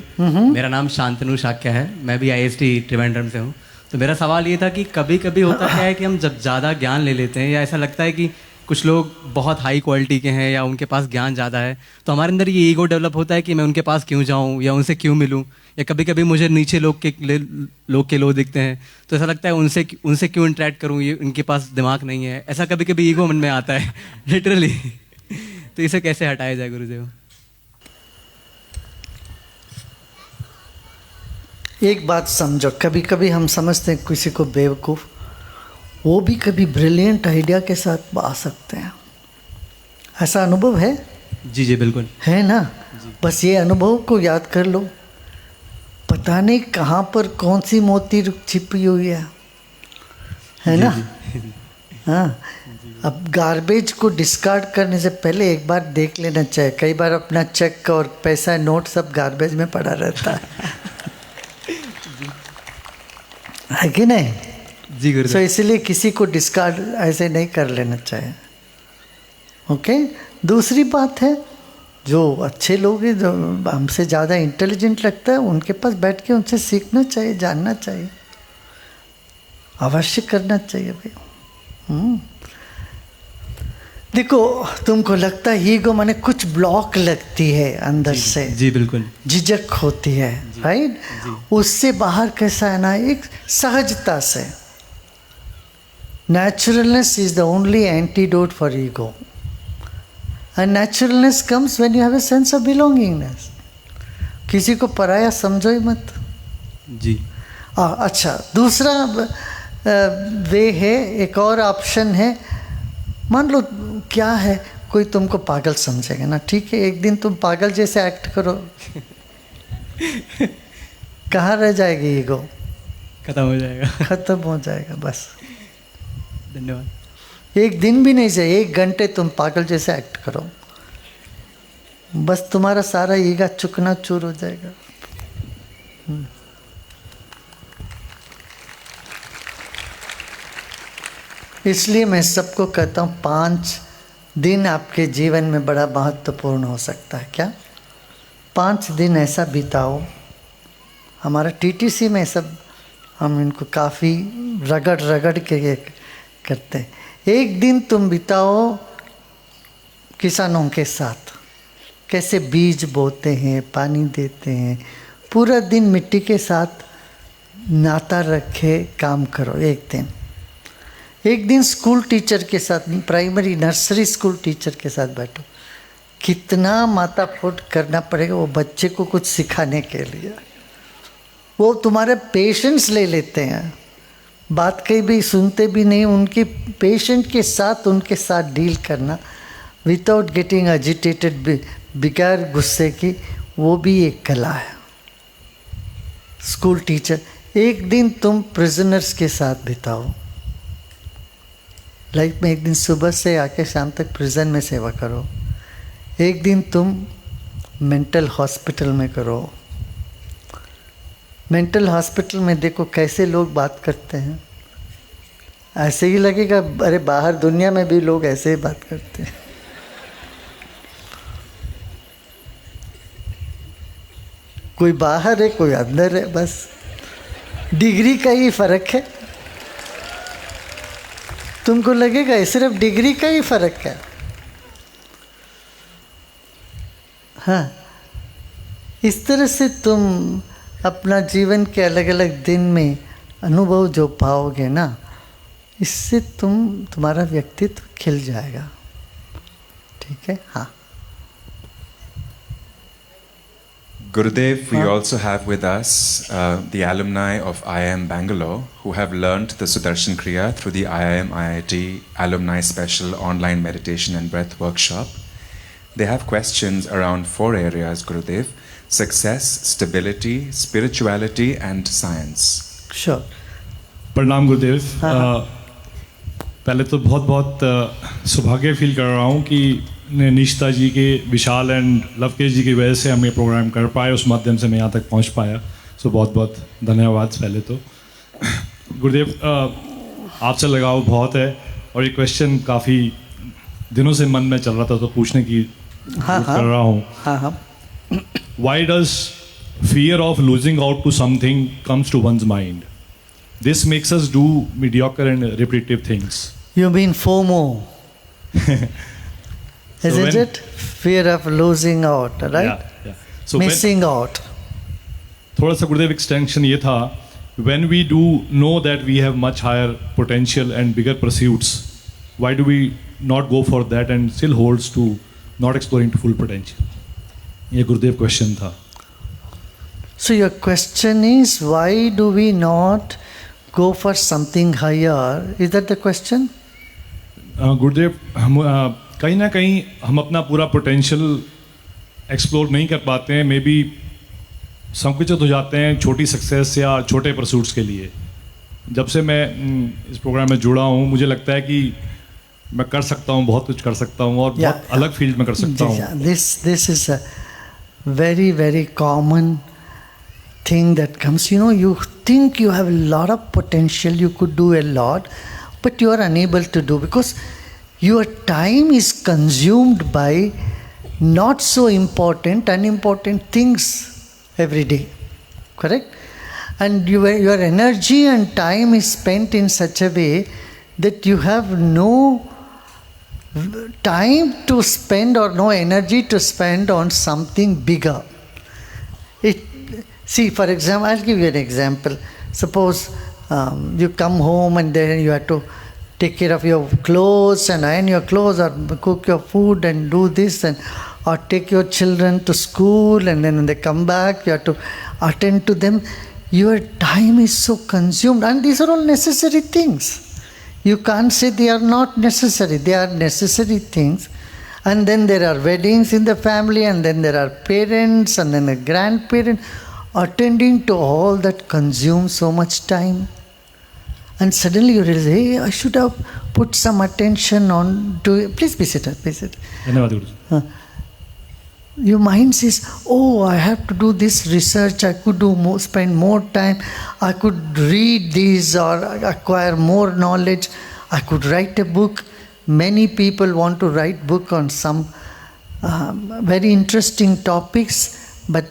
[SPEAKER 12] मेरा नाम शांतनु शाक्य है, मैं भी IST Trivandrum से हूँ। तो मेरा सवाल ये था कि कभी कभी होता क्या है कि हम जब ज़्यादा ज्ञान ले लेते हैं या ऐसा लगता है कि कुछ लोग बहुत हाई क्वालिटी के हैं या उनके पास ज्ञान ज़्यादा है, तो हमारे अंदर ये ईगो डेवलप होता है कि मैं उनके पास क्यों जाऊँ या उनसे क्यों मिलूँ, या कभी कभी मुझे नीचे लोग के लोग दिखते हैं तो ऐसा लगता है उनसे क्यों इंटरेक्ट करूँ, ये उनके पास दिमाग नहीं है। ऐसा कभी कभी ईगो मन में आता है लिटरली। तो इसे कैसे हटाया जाए गुरुदेव?
[SPEAKER 6] एक बात समझो, कभी कभी हम समझते हैं किसी को बेवकूफ़, वो भी कभी ब्रिलियंट आइडिया के साथ आ सकते हैं। ऐसा अनुभव है?
[SPEAKER 12] जी जी बिल्कुल
[SPEAKER 6] है ना। बस ये अनुभव को याद कर लो, पता नहीं कहाँ पर कौन सी मोती छिपी हुई है ना। हाँ, अब गार्बेज को डिस्कार्ड करने से पहले एक बार देख लेना चाहिए। कई बार अपना चेक और पैसा नोट सब गार्बेज में पड़ा रहता है कि नहीं?
[SPEAKER 12] जी गुरु।
[SPEAKER 6] तो इसलिए किसी को डिस्कार्ड ऐसे नहीं कर लेना चाहिए। ओके। दूसरी बात है, जो अच्छे लोग हैं, जो हमसे ज़्यादा इंटेलिजेंट लगता है, उनके पास बैठ के उनसे सीखना चाहिए, जानना चाहिए, अवश्य करना चाहिए भाई। देखो, तुमको लगता है ईगो माने कुछ ब्लॉक लगती है अंदर से,
[SPEAKER 12] जी बिल्कुल,
[SPEAKER 6] झिझक होती है, राइट? उससे बाहर कैसा है ना, एक सहजता से। Naturalness is the only antidote for ego. And naturalness comes when you have a sense of belongingness. किसी को पराया समझो ही मत।
[SPEAKER 12] जी।
[SPEAKER 6] अच्छा, दूसरा वे है, एक और ऑप्शन है। मान लो क्या है, कोई तुमको पागल समझेगा ना, ठीक है, एक दिन तुम पागल जैसे एक्ट करो, कहाँ रह जाएगी ईगो?
[SPEAKER 12] खत्म हो जाएगा।
[SPEAKER 6] खत्म हो जाएगा बस।
[SPEAKER 12] धन्यवाद।
[SPEAKER 6] एक दिन भी नहीं चाहिए, 1 घंटे तुम पागल जैसे एक्ट करो, बस तुम्हारा सारा ईगा चुकना चूर हो जाएगा। इसलिए मैं सबको कहता हूँ 5 दिन आपके जीवन में बड़ा महत्वपूर्ण हो सकता है। क्या 5 दिन ऐसा बिताओ? हमारा TTC में सब हम इनको काफ़ी रगड़ के करते हैं। एक दिन तुम बिताओ किसानों के साथ, कैसे बीज बोते हैं, पानी देते हैं, पूरा दिन मिट्टी के साथ नाता रखे काम करो। एक दिन स्कूल टीचर के साथ, प्राइमरी नर्सरी स्कूल टीचर के साथ बैठो। कितना माथा फूट करना पड़ेगा वो बच्चे को कुछ सिखाने के लिए। वो तुम्हारे पेशेंस ले लेते हैं, बात कहीं भी सुनते भी नहीं, उनके पेशेंट के साथ उनके साथ डील करना विदाउट गेटिंग एजिटेटेड, बिगैर गुस्से की, वो भी एक कला है। स्कूल टीचर, एक दिन तुम प्रिजनर्स के साथ बिताओ। लाइफ में एक दिन सुबह से आके शाम तक प्रिजन में सेवा करो। एक दिन तुम मेंटल हॉस्पिटल में करो। मेंटल हॉस्पिटल में देखो कैसे लोग बात करते हैं, ऐसे ही लगेगा अरे बाहर दुनिया में भी लोग ऐसे ही बात करते हैं। कोई बाहर है, कोई अंदर है, बस डिग्री का ही फर्क है। तुमको लगेगा ये सिर्फ डिग्री का ही फर्क है। हाँ, इस तरह से तुम अपना जीवन के अलग अलग दिन में अनुभव जो पाओगे ना, इससे तुम्हारा व्यक्तित्व खिल जाएगा। ठीक है? हाँ।
[SPEAKER 7] Gurudev, we also have with us the alumni of IIM Bangalore who have learnt the Sudarshan Kriya through the IIM IIT Alumni Special Online Meditation and Breath Workshop. They have questions around 4 areas, Gurudev: success, stability, spirituality and science.
[SPEAKER 6] Sure.
[SPEAKER 13] प्रणाम गुरुदेव। पहले तो बहुत बहुत सौभाग्य feel कर रहा हूँ कि निशिता जी के, विशाल एंड लवकेश जी की वजह से हम ये प्रोग्राम कर पाए, उस माध्यम से मैं यहाँ तक पहुँच पाया। सो बहुत बहुत धन्यवाद। पहले तो गुरुदेव, आपसे लगाव बहुत है और ये क्वेश्चन काफ़ी दिनों से मन में चल रहा था, तो पूछने की कर रहा हूँ। why does fear of losing out to something comes to one's mind? This makes us do mediocre and repetitive things.
[SPEAKER 6] You mean FOMO? Isn't it? Fear of losing out, right?
[SPEAKER 13] Yeah. So
[SPEAKER 6] Missing out.
[SPEAKER 13] थोड़ा सा गुरुदेव extension ये था, when we do know that we have much higher potential and bigger pursuits, why do we not go for that and still holds to not exploring to full potential? ये गुरुदेव question था.
[SPEAKER 6] So your question is, why do we not go for something higher? Is that the question?
[SPEAKER 13] गुरुदेव हम कहीं ना कहीं हम अपना पूरा potential explore नहीं कर पाते हैं, मे बी संकुचित हो जाते हैं छोटी सक्सेस या छोटे परसूट्स के लिए. जब से मैं इस प्रोग्राम में जुड़ा हूँ मुझे लगता है कि मैं कर सकता हूँ, बहुत कुछ कर सकता हूँ और बहुत अलग फील्ड में कर सकता हूँ.
[SPEAKER 6] This is a very, very common thing that comes. You think you have a lot of potential, you could do a lot, but you are unable to do because your time is consumed by not so important, unimportant things every day. Correct? And your energy and time is spent in such a way that you have no time to spend or no energy to spend on something bigger. See, for example, I'll give you an example. Suppose you come home and then you have to take care of your clothes and iron your clothes or cook your food and do this or take your children to school, and then when they come back you have to attend to them. Your time is so consumed, and these are all necessary things. You can't say they are not necessary. They are necessary things. And then there are weddings in the family, and then there are parents, and then a grandparent. Attending to all that consumes so much time. And suddenly you realize, hey, I should have put some attention on to. Please be seated, please sit. Your mind says, oh, I have to do this research, I could do more, spend more time, I could read these or acquire more knowledge, I could write a book. Many people want to write book on some very interesting topics, but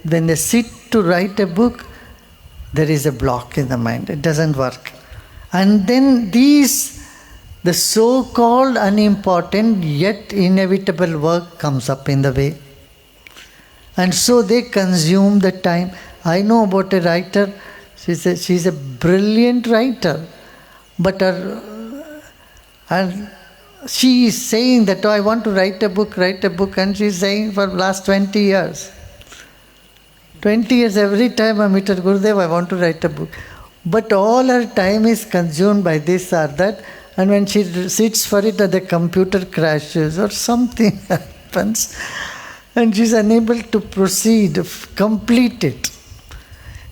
[SPEAKER 6] when they sit to write a book, there is a block in the mind. It doesn't work. And then the so-called unimportant yet inevitable work comes up in the way. And so they consume the time. I know about a writer, she's a brilliant writer, but she is saying that, oh, I want to write a book, and she is saying for the last 20 years. 20 years, every time I meet her, Gurudev, I want to write a book. But all her time is consumed by this or that, and when she sits for it, the computer crashes or something happens, and she is unable to proceed, complete it.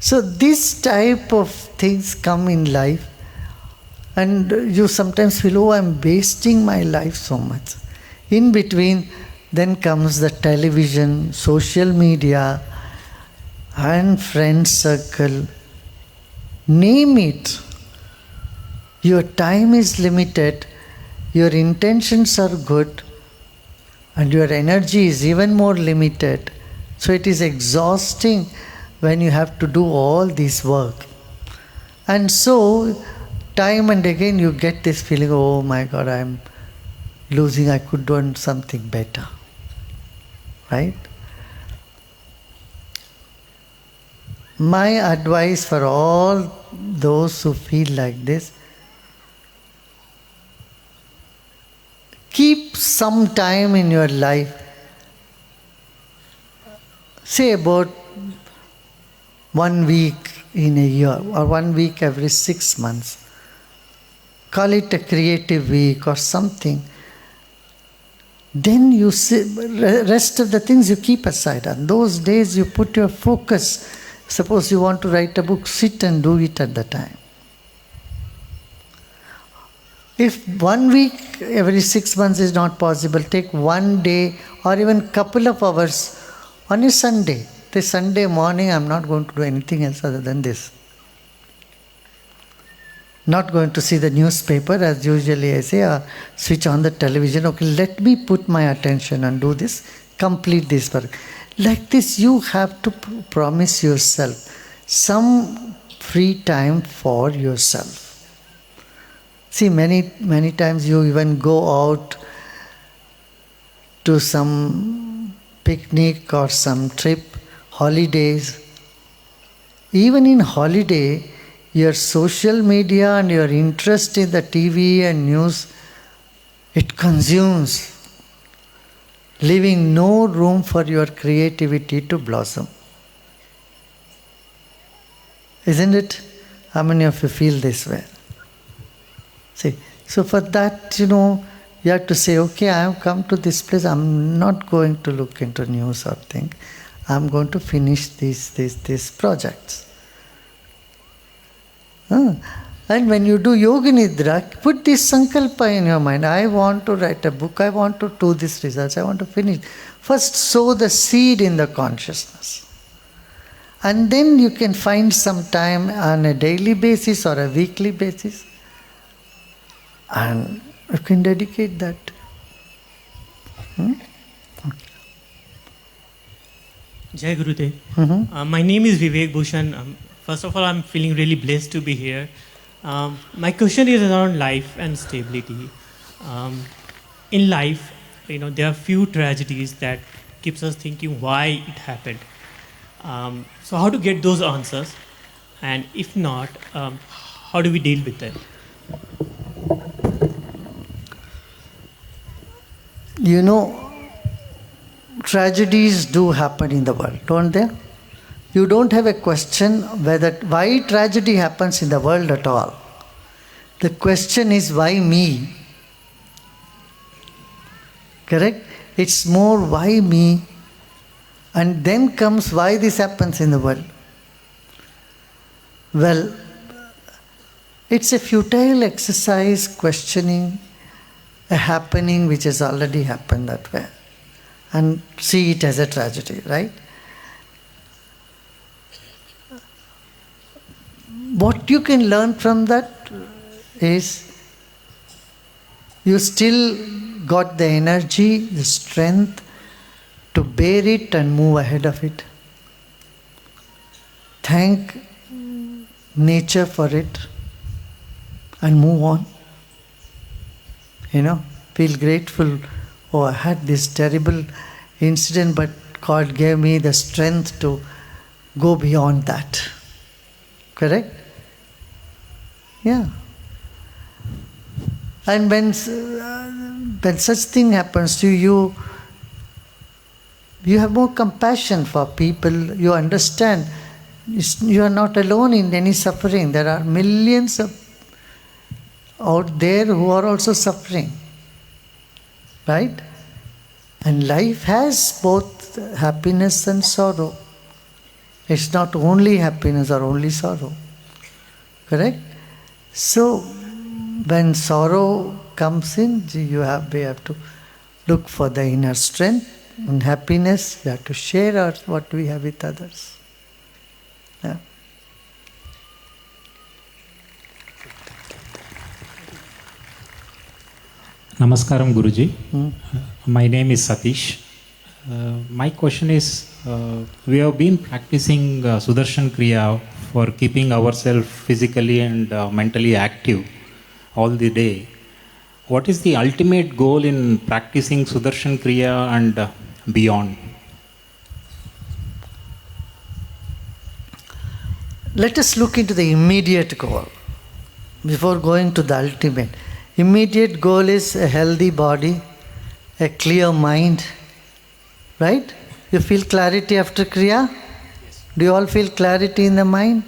[SPEAKER 6] So this type of things come in life, and you sometimes feel, oh, I'm wasting my life so much. In between, then comes the television, social media, and friend circle. Name it. Your time is limited, your intentions are good, and your energy is even more limited. So it is exhausting when you have to do all this work. And so, time and again you get this feeling, oh my God, I'm losing, I could do something better. Right? My advice for all those who feel like this, keep some time in your life, say about 1 week in a year or 1 week every 6 months. Call it a creative week or something. Then you rest of the things you keep aside. And those days you put your focus. Suppose you want to write a book, sit and do it at the time. If 1 week every 6 months is not possible, take 1 day or even couple of hours on a Sunday. This Sunday morning I am not going to do anything else other than this. Not going to see the newspaper as usually I say, or switch on the television. Okay, let me put my attention and do this, complete this work. Like this, you have to promise yourself some free time for yourself. See, many times you even go out to some picnic or some trip, holidays. Even in holiday, your social media and your interest in the TV and news, it consumes, leaving no room for your creativity to blossom. Isn't it? How many of you feel this way? See, so for that, you have to say, okay, I have come to this place, I'm not going to look into news or think. I'm going to finish these projects. And when you do Yoga Nidra, put this sankalpa in your mind. I want to write a book, I want to do this research, I want to finish. First sow the seed in the consciousness. And then you can find some time on a daily basis or a weekly basis. And you can dedicate that.
[SPEAKER 14] Jai Gurudev. My name is Vivek Bhushan. First of all, I'm feeling really blessed to be here. My question is around life and stability. In life, there are few tragedies that keeps us thinking why it happened. So how to get those answers? And if not, how do we deal with them?
[SPEAKER 6] Tragedies do happen in the world, don't they? You don't have a question why tragedy happens in the world at all. The question is, why me? Correct? It's more, why me? And then comes, why this happens in the world? Well, it's a futile exercise questioning a happening which has already happened that way and see it as a tragedy, right? What you can learn from that is you still got the energy, the strength to bear it and move ahead of it. Thank nature for it and move on. Feel grateful. Oh, I had this terrible incident, but God gave me the strength to go beyond that. Correct? Yeah. And when such thing happens to you, you have more compassion for people. You understand you are not alone in any suffering. There are millions out there who are also suffering. Right? And life has both happiness and sorrow. It's not only happiness or only sorrow. Correct? So, when sorrow comes in, we have to look for the inner strength. And happiness, we have to share what we have with others. Yeah.
[SPEAKER 15] Namaskaram Guruji. My name is Satish. My question is, we have been practicing Sudarshan Kriya for keeping ourselves physically and mentally active all the day. What is the ultimate goal in practicing Sudarshan Kriya and beyond?
[SPEAKER 6] Let us look into the immediate goal before going to the ultimate. Immediate goal is a healthy body, a clear mind, right? You feel clarity after Kriya? Yes. Do you all feel clarity in the mind?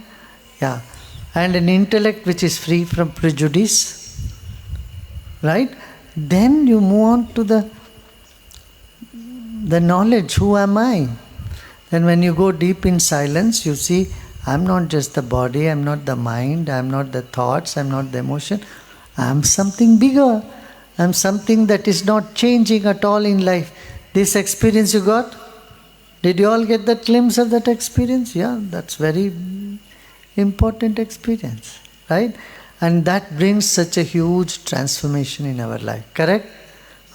[SPEAKER 6] Yeah. And an intellect which is free from prejudice, right? Then you move on to the knowledge, who am I? Then when you go deep in silence, you see, I'm not just the body, I'm not the mind, I'm not the thoughts, I'm not the emotion. I'm something bigger. I'm something that is not changing at all in life. This experience you got? Did you all get that glimpse of that experience? Yeah, that's very important experience, right? And that brings such a huge transformation in our life, correct?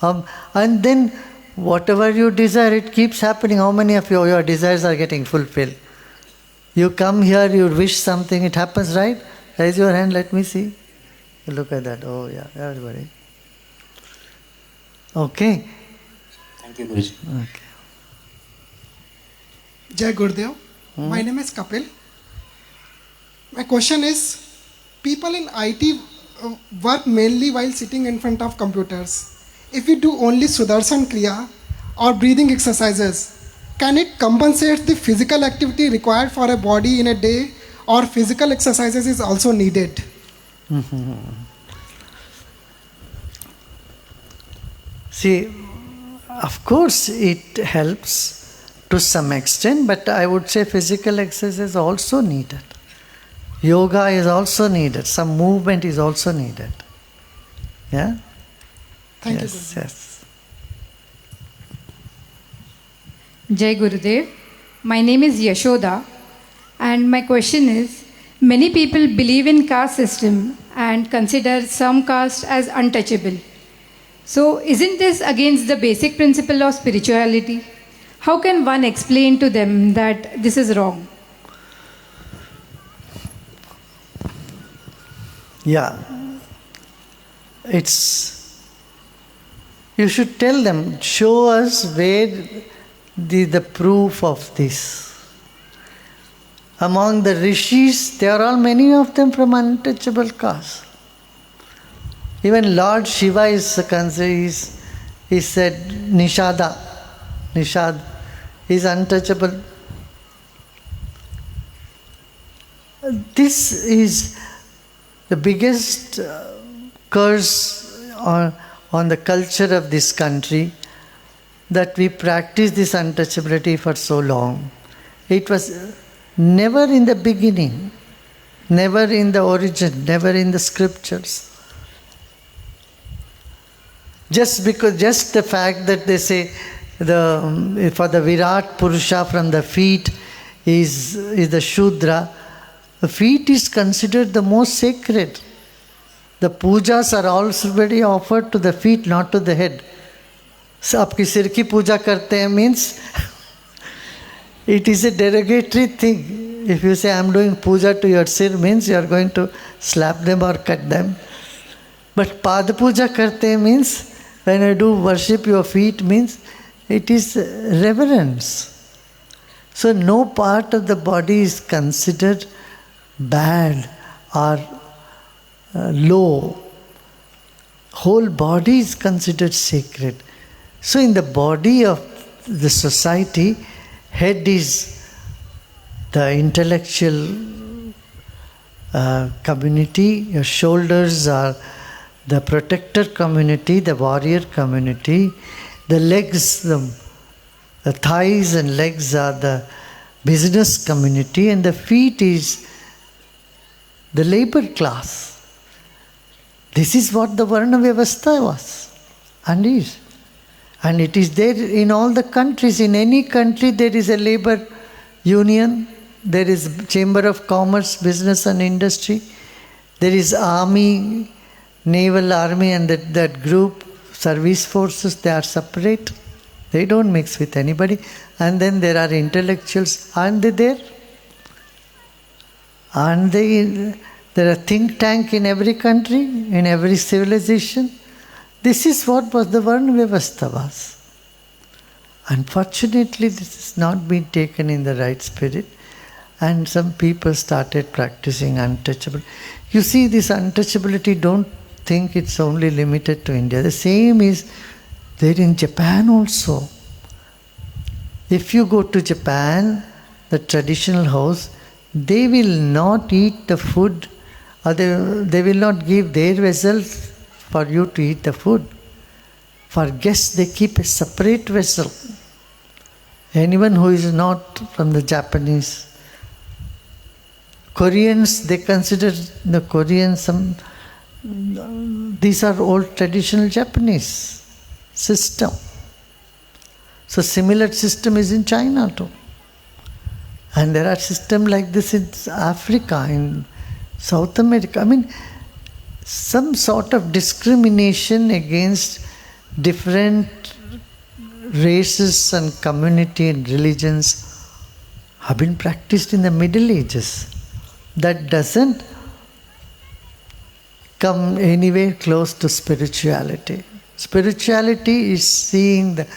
[SPEAKER 6] And then whatever you desire, it keeps happening. How many of your desires are getting fulfilled? You come here, you wish something, it happens, right? Raise your hand, let me see. Look at that. Oh, yeah, everybody. Okay.
[SPEAKER 15] Thank you, Guruji.
[SPEAKER 6] Okay.
[SPEAKER 16] Jai Gurudev. My name is Kapil. My question is, people in IT work mainly while sitting in front of computers. If we do only Sudarshan Kriya or breathing exercises, can it compensate the physical activity required for a body in a day, or physical exercises is also needed?
[SPEAKER 6] See, of course it helps to some extent, but I would say physical exercise is also needed. Yoga is also needed. Some movement is also needed. Yeah?
[SPEAKER 16] Thank you,
[SPEAKER 6] yes, yes.
[SPEAKER 17] Jai Gurudev. My name is Yashoda, and my question is, many people believe in caste system and consider some caste as untouchable. So isn't this against the basic principle of spirituality? How can one explain to them that this is wrong?
[SPEAKER 6] Yeah. You should tell them, show us where the proof of this. Among the rishis, there are many of them from untouchable caste. Even Lord Shiva is said Nishad is untouchable. This is the biggest curse on the culture of this country, that we practice this untouchability for so long. It was never in the beginning, never in the origin, never in the scriptures. Just the fact that they say for the Virat Purusha from the feet is the Shudra, the feet is considered the most sacred. The pujas are already offered to the feet, not to the head. So, आपकी सिर की पूजा करते हैं means it is a derogatory thing. If you say I am doing puja to your sir, means you are going to slap them or cut them. But pad puja karte hai means when I do worship your feet means it is reverence. So no part of the body is considered bad or low. Whole body is considered sacred. So in the body of the society, head is the intellectual community, your shoulders are the protector community, the warrior community, the legs, the thighs and legs are the business community, and the feet is the labor class. This is what the Varna Vyavastha was and is. And it is there in all the countries. In any country there is a labor union, there is Chamber of Commerce, Business and Industry, there is army, naval army, and that group, service forces, they are separate. They don't mix with anybody. And then there are intellectuals. Aren't they there? Aren't they? There are think tank in every country, in every civilization. This is what was the Varna Vyavastha was. Unfortunately, this has not been taken in the right spirit, and some people started practicing untouchable. You see, this untouchability, don't think it's only limited to India. The same is there in Japan also. If you go to Japan, the traditional house, they will not eat the food, or they will not give their vessels for you to eat the food. For guests, they keep a separate vessel. Anyone who is not from the Japanese. Koreans, they consider the Koreans these are old traditional Japanese system. So similar system is in China too. And there are systems like this in Africa, in South America. I mean, some sort of discrimination against different races and community and religions have been practiced in the Middle Ages. That doesn't come anywhere close to spirituality. Spirituality is seeing the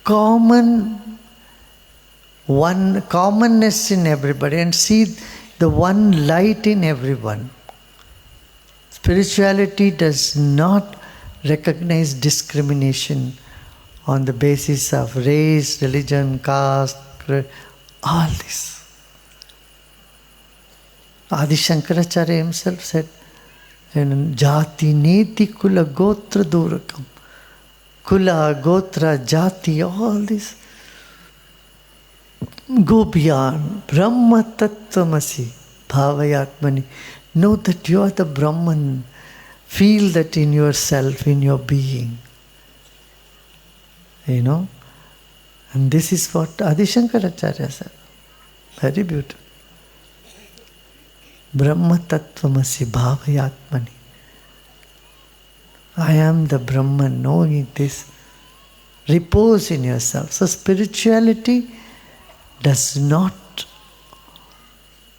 [SPEAKER 6] commonness in everybody and see the one light in everyone. Spirituality does not recognize discrimination on the basis of race, religion, caste, all this. Adi Shankaracharya himself said, Jati neti kula gotra durakam. Kula, gotra, jati, all this. Go beyond. Brahma tattvamasi bhavayatmani. Know that you are the Brahman. Feel that in yourself, in your being. You know? And this is what Adi Shankaracharya said. Very beautiful. Brahma tattvamasi bhavayatmani. I am the Brahman, knowing this. Repose in yourself. So spirituality does not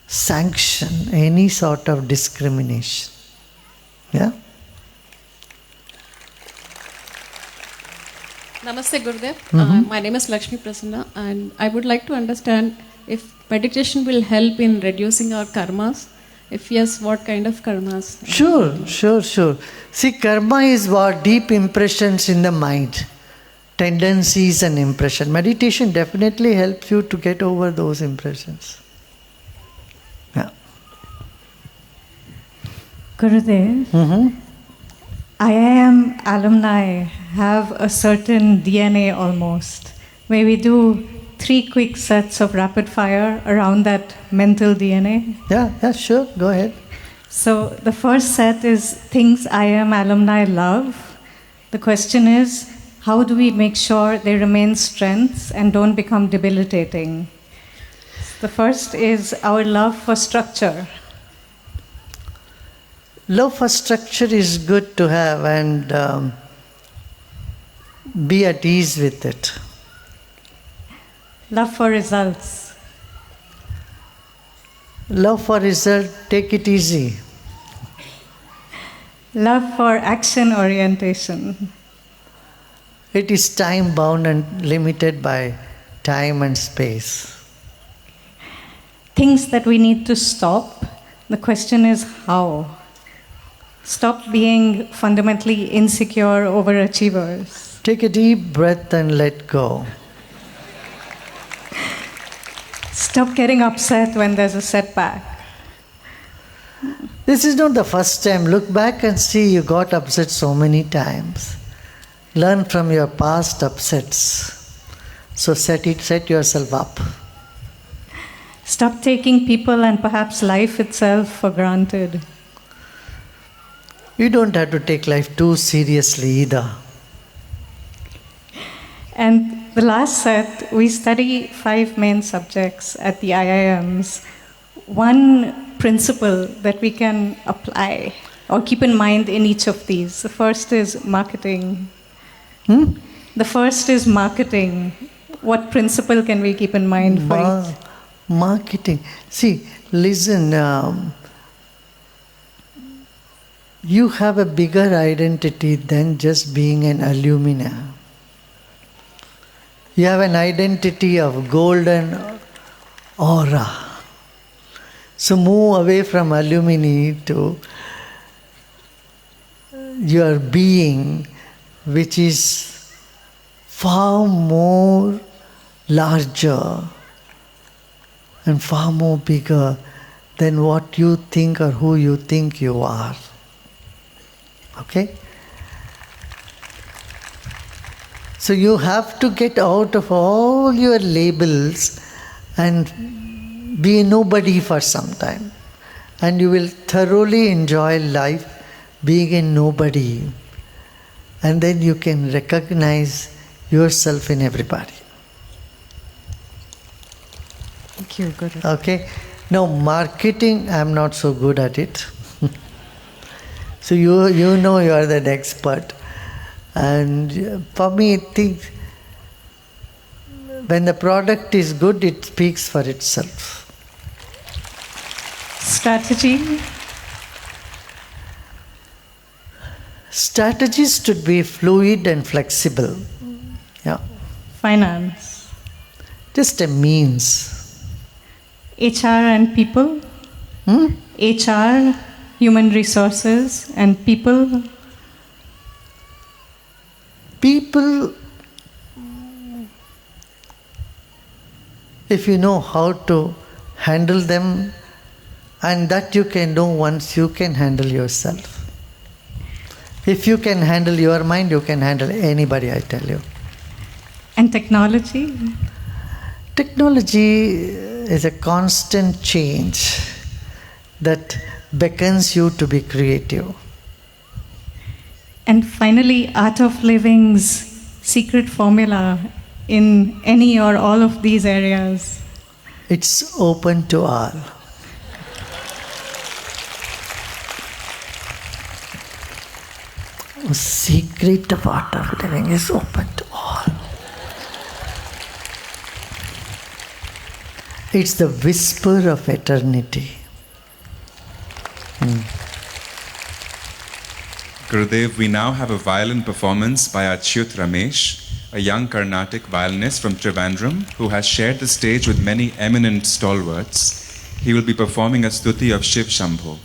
[SPEAKER 6] sanction any sort of discrimination. Yeah?
[SPEAKER 18] Namaste Gurudev.
[SPEAKER 6] Mhm.
[SPEAKER 18] My name is Lakshmi Prasanna, and I would like to understand if meditation will help in reducing our karmas. If yes, what kind of karmas?
[SPEAKER 6] Sure. See, karma is what? Deep impressions in the mind. Tendencies and impression. Meditation definitely helps you to get over those impressions. Yeah.
[SPEAKER 19] Gurudev, IIM alumni have a certain DNA almost, where we do 3 quick sets of rapid fire around that mental DNA.
[SPEAKER 6] Yeah, sure. Go ahead.
[SPEAKER 19] So the first set is things IIM alumni love. The question is, how do we make sure they remain strengths and don't become debilitating? The first is our love for structure.
[SPEAKER 6] Love for structure is good to have and be at ease with it.
[SPEAKER 19] Love for results.
[SPEAKER 6] Love for result, take it easy.
[SPEAKER 19] Love for action orientation.
[SPEAKER 6] It is time bound and limited by time and space.
[SPEAKER 19] Things that we need to stop. The question is how. Stop being fundamentally insecure overachievers.
[SPEAKER 6] Take a deep breath and let go.
[SPEAKER 19] Stop getting upset when there's a setback.
[SPEAKER 6] This is not the first time. Look back and see you got upset so many times. Learn from your past upsets. So set yourself up.
[SPEAKER 19] Stop taking people and perhaps life itself for granted.
[SPEAKER 6] You don't have to take life too seriously either.
[SPEAKER 19] And the last set, we study 5 main subjects at the IIMs. One principle that we can apply or keep in mind in each of these. The first is marketing. The first is marketing. What principle can we keep in mind for each?
[SPEAKER 6] Marketing. See, listen, you have a bigger identity than just being an alumina. You have an identity of golden aura. So move away from alumini to your being, which is far more larger and far more bigger than what you think or who you think you are. Okay? So you have to get out of all your labels and be nobody for some time. And you will thoroughly enjoy life being a nobody. And then you can recognize yourself in everybody.
[SPEAKER 19] Thank you, Guru.
[SPEAKER 6] Okay? Now, marketing, I'm not so good at it. So you know you are the expert. And for me, When the product is good, it speaks for itself.
[SPEAKER 19] Strategy.
[SPEAKER 6] Strategies should be fluid and flexible. Yeah.
[SPEAKER 19] Finance.
[SPEAKER 6] Just a means.
[SPEAKER 19] HR and people. HR, human resources, and people.
[SPEAKER 6] People, if you know how to handle them, and that you can do once you can handle yourself. If you can handle your mind, you can handle anybody, I tell you.
[SPEAKER 19] And technology?
[SPEAKER 6] Technology is a constant change that beckons you to be creative.
[SPEAKER 19] And finally, Art of Living's secret formula in any or all of these areas?
[SPEAKER 6] It's open to all. The secret of Art of Living is open to all. It's the whisper of eternity.
[SPEAKER 7] Gurudev, we now have a violin performance by Achyut Ramesh, a young Carnatic violinist from Trivandrum who has shared the stage with many eminent stalwarts. He will be performing a stuti of Shiv Shambho.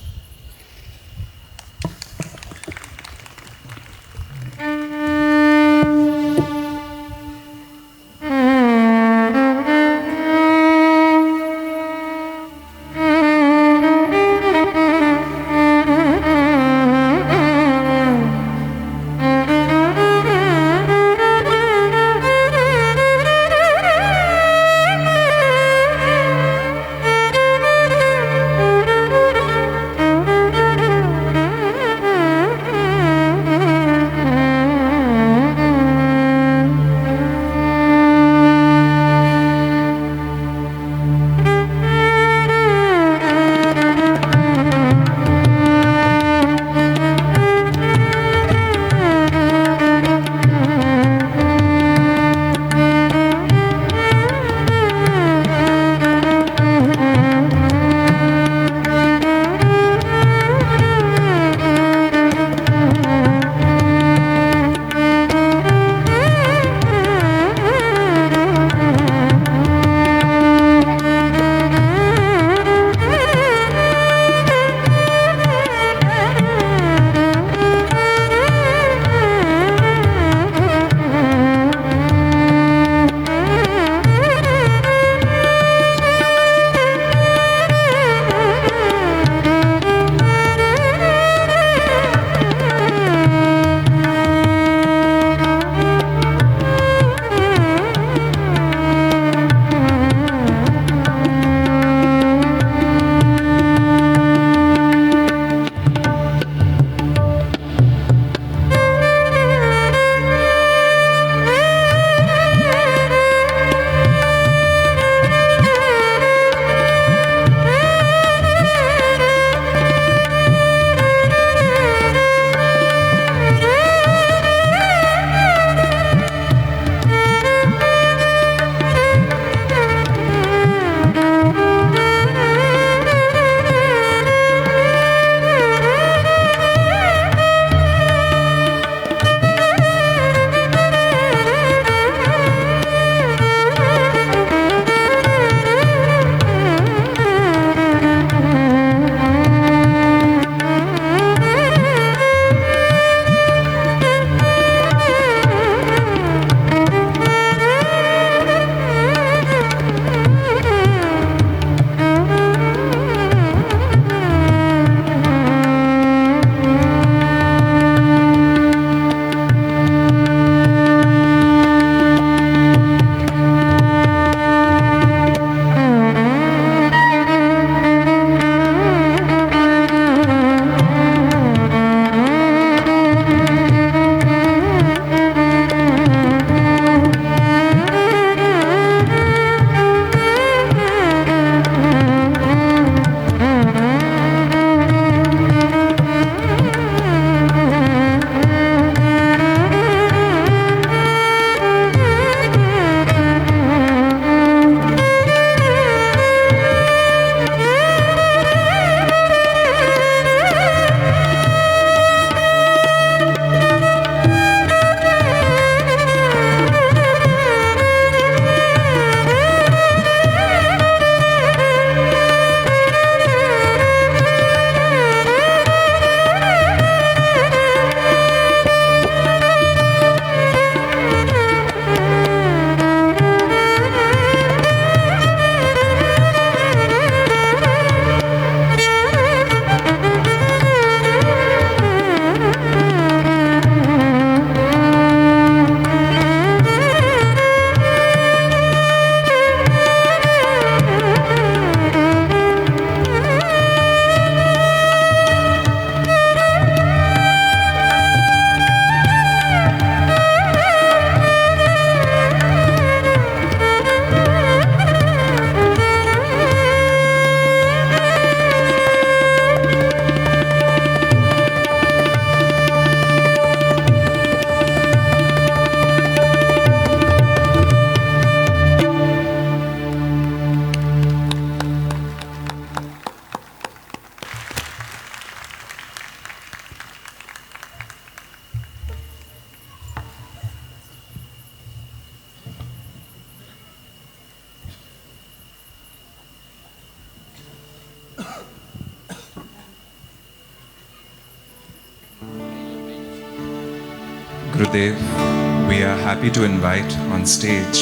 [SPEAKER 7] Gurudev, we are happy to invite on stage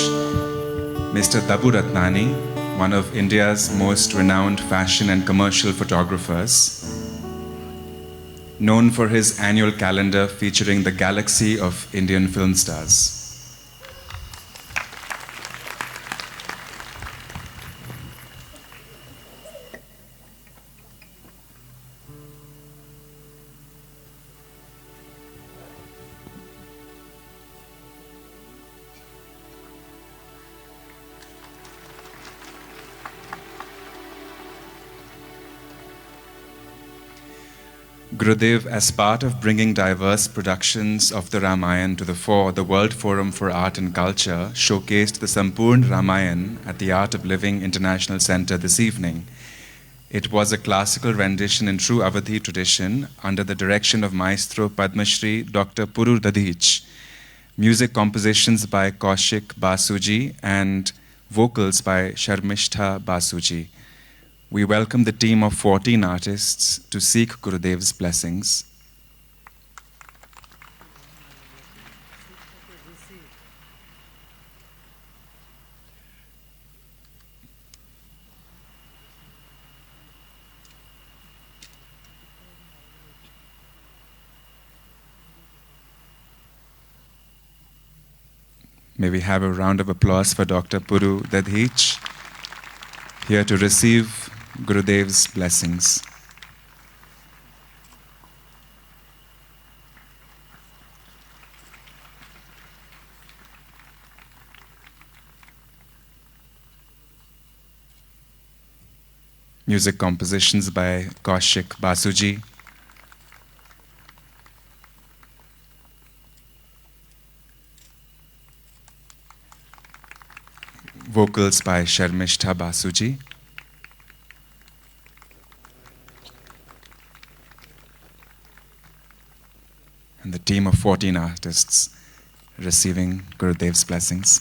[SPEAKER 7] Mr. Tabu Ratnani, one of India's most renowned fashion and commercial photographers, known for his annual calendar featuring the galaxy of Indian film stars. Gurudev, as part of bringing diverse productions of the Ramayana to the fore, the World Forum for Art and Culture showcased the Sampurn Ramayana at the Art of Living International Center this evening. It was a classical rendition in true Awadhi tradition under the direction of Maestro Padma Shri Dr. Puru Dadhich. Music compositions by Kaushik Basuji and vocals by Sharmishtha Basuji. We welcome the team of 14 artists to seek Gurudev's blessings. May we have a round of applause for Dr. Puru Dadhich, here to receive Gurudev's blessings. Music compositions by Kaushik Basuji. Vocals by Sharmishtha Basuji. And the team of 14 artists receiving Gurudev's blessings.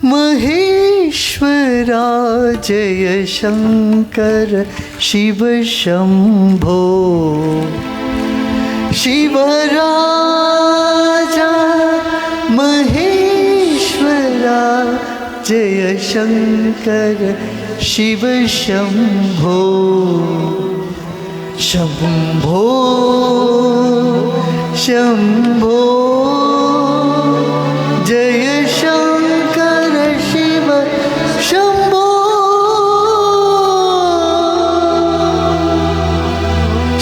[SPEAKER 6] Maheshwara जय शंकर शिव शंभो शिवराजा महेश्वरा जय शंकर शिव शंभो शंभो शंभो जय शंकर शिव शंभो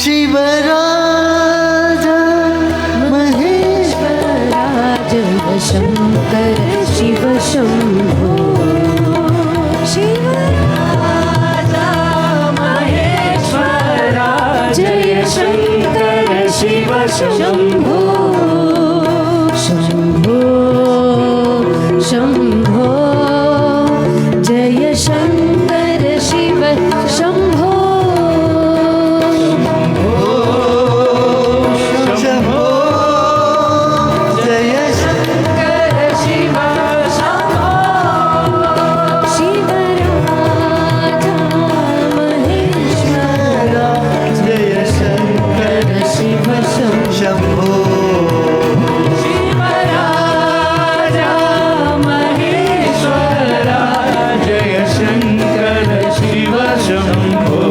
[SPEAKER 6] शिवराजा
[SPEAKER 1] शम्भो शम्भो शम्भो जय शङ्कर शिव शम्भो
[SPEAKER 6] शम्भो जय
[SPEAKER 1] शङ्कर शिव शम्भो शिवराजा महेश्वर
[SPEAKER 6] जय शङ्कर
[SPEAKER 1] शिव
[SPEAKER 6] शम्भो
[SPEAKER 1] शिवराजा महेश्वर
[SPEAKER 2] जय शङ्कर शिव शम्भो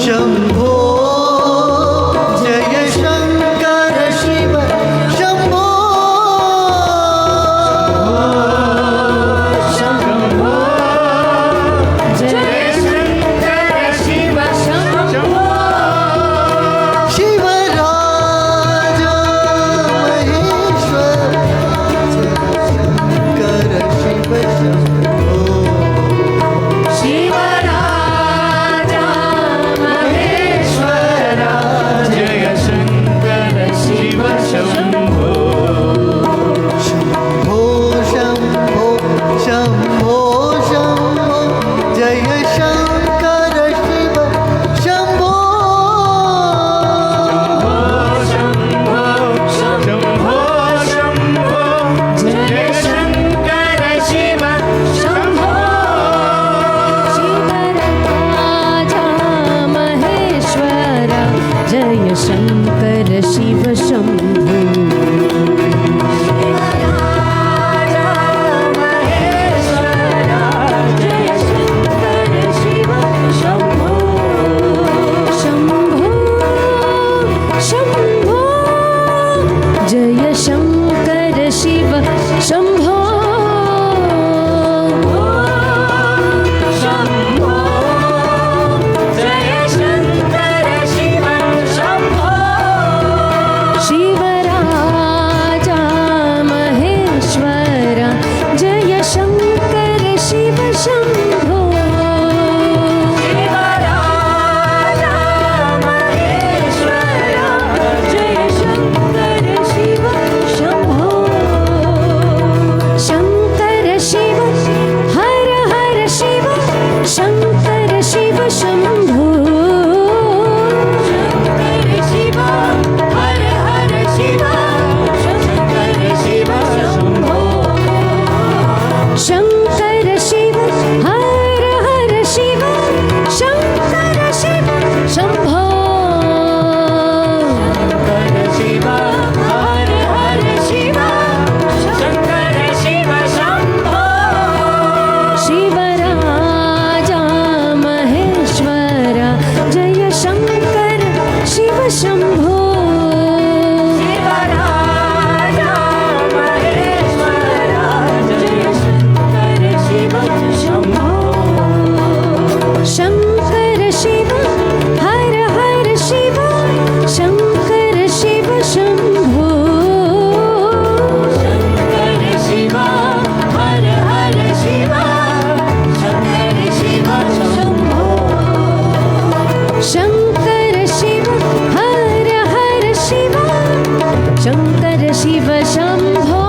[SPEAKER 6] शम्भो जय शङ्कर शिव शम्भो
[SPEAKER 1] शम्भो जय शङ्कर शिव शम्भो
[SPEAKER 6] शिवराजा महेश्वर शङ्कर शिव शम्भो
[SPEAKER 1] शिवराजा महेश्वर
[SPEAKER 2] जय शङ्कर शिव शम्भो
[SPEAKER 6] शम्भो शम्भो शम्भो शम्भो जय शङ्कर शिव शम्भो
[SPEAKER 2] शम्भो शम्भो शम्भो जय शङ्कर शिव शम्भो
[SPEAKER 1] शिवराजा महेश्वर जय शङ्कर शिव शम्भो शिवराजा महेश्वर जय शङ्कर शिव शम्भो शम्भो शम्भो जय शङ्कर शिव शम्भो शम्भो जय शङ्कर शिव शम्भो शिवराजा महेश्वर जय शङ्कर शिव शम्भो शिवराजा महेश्वर जय शङ्कर शिव शम्भो शङ्कर शिव हर हर शिव शङ्कर शिव शम्भो शङ्कर शिव हर हर शिव शङ्कर शिव शम्भो शङ्कर शिव हर हर शिव शङ्कर शिव शम्भो शङ्कर शिव हर हर शिव शङ्कर शिव शम्भो शिवराजा महेश्वर जय शङ्कर शिव शम्भो शिवराजा महेश्वर जय शङ्कर शिव शम्भो शङ्कर शिव हर हर शिव शङ्कर शिव शम्भो शङ्कर शिव हर हर शिव शङ्कर शिव शम्भो शङ्कर शिव हर हर शिव शङ्कर शिव शम्भो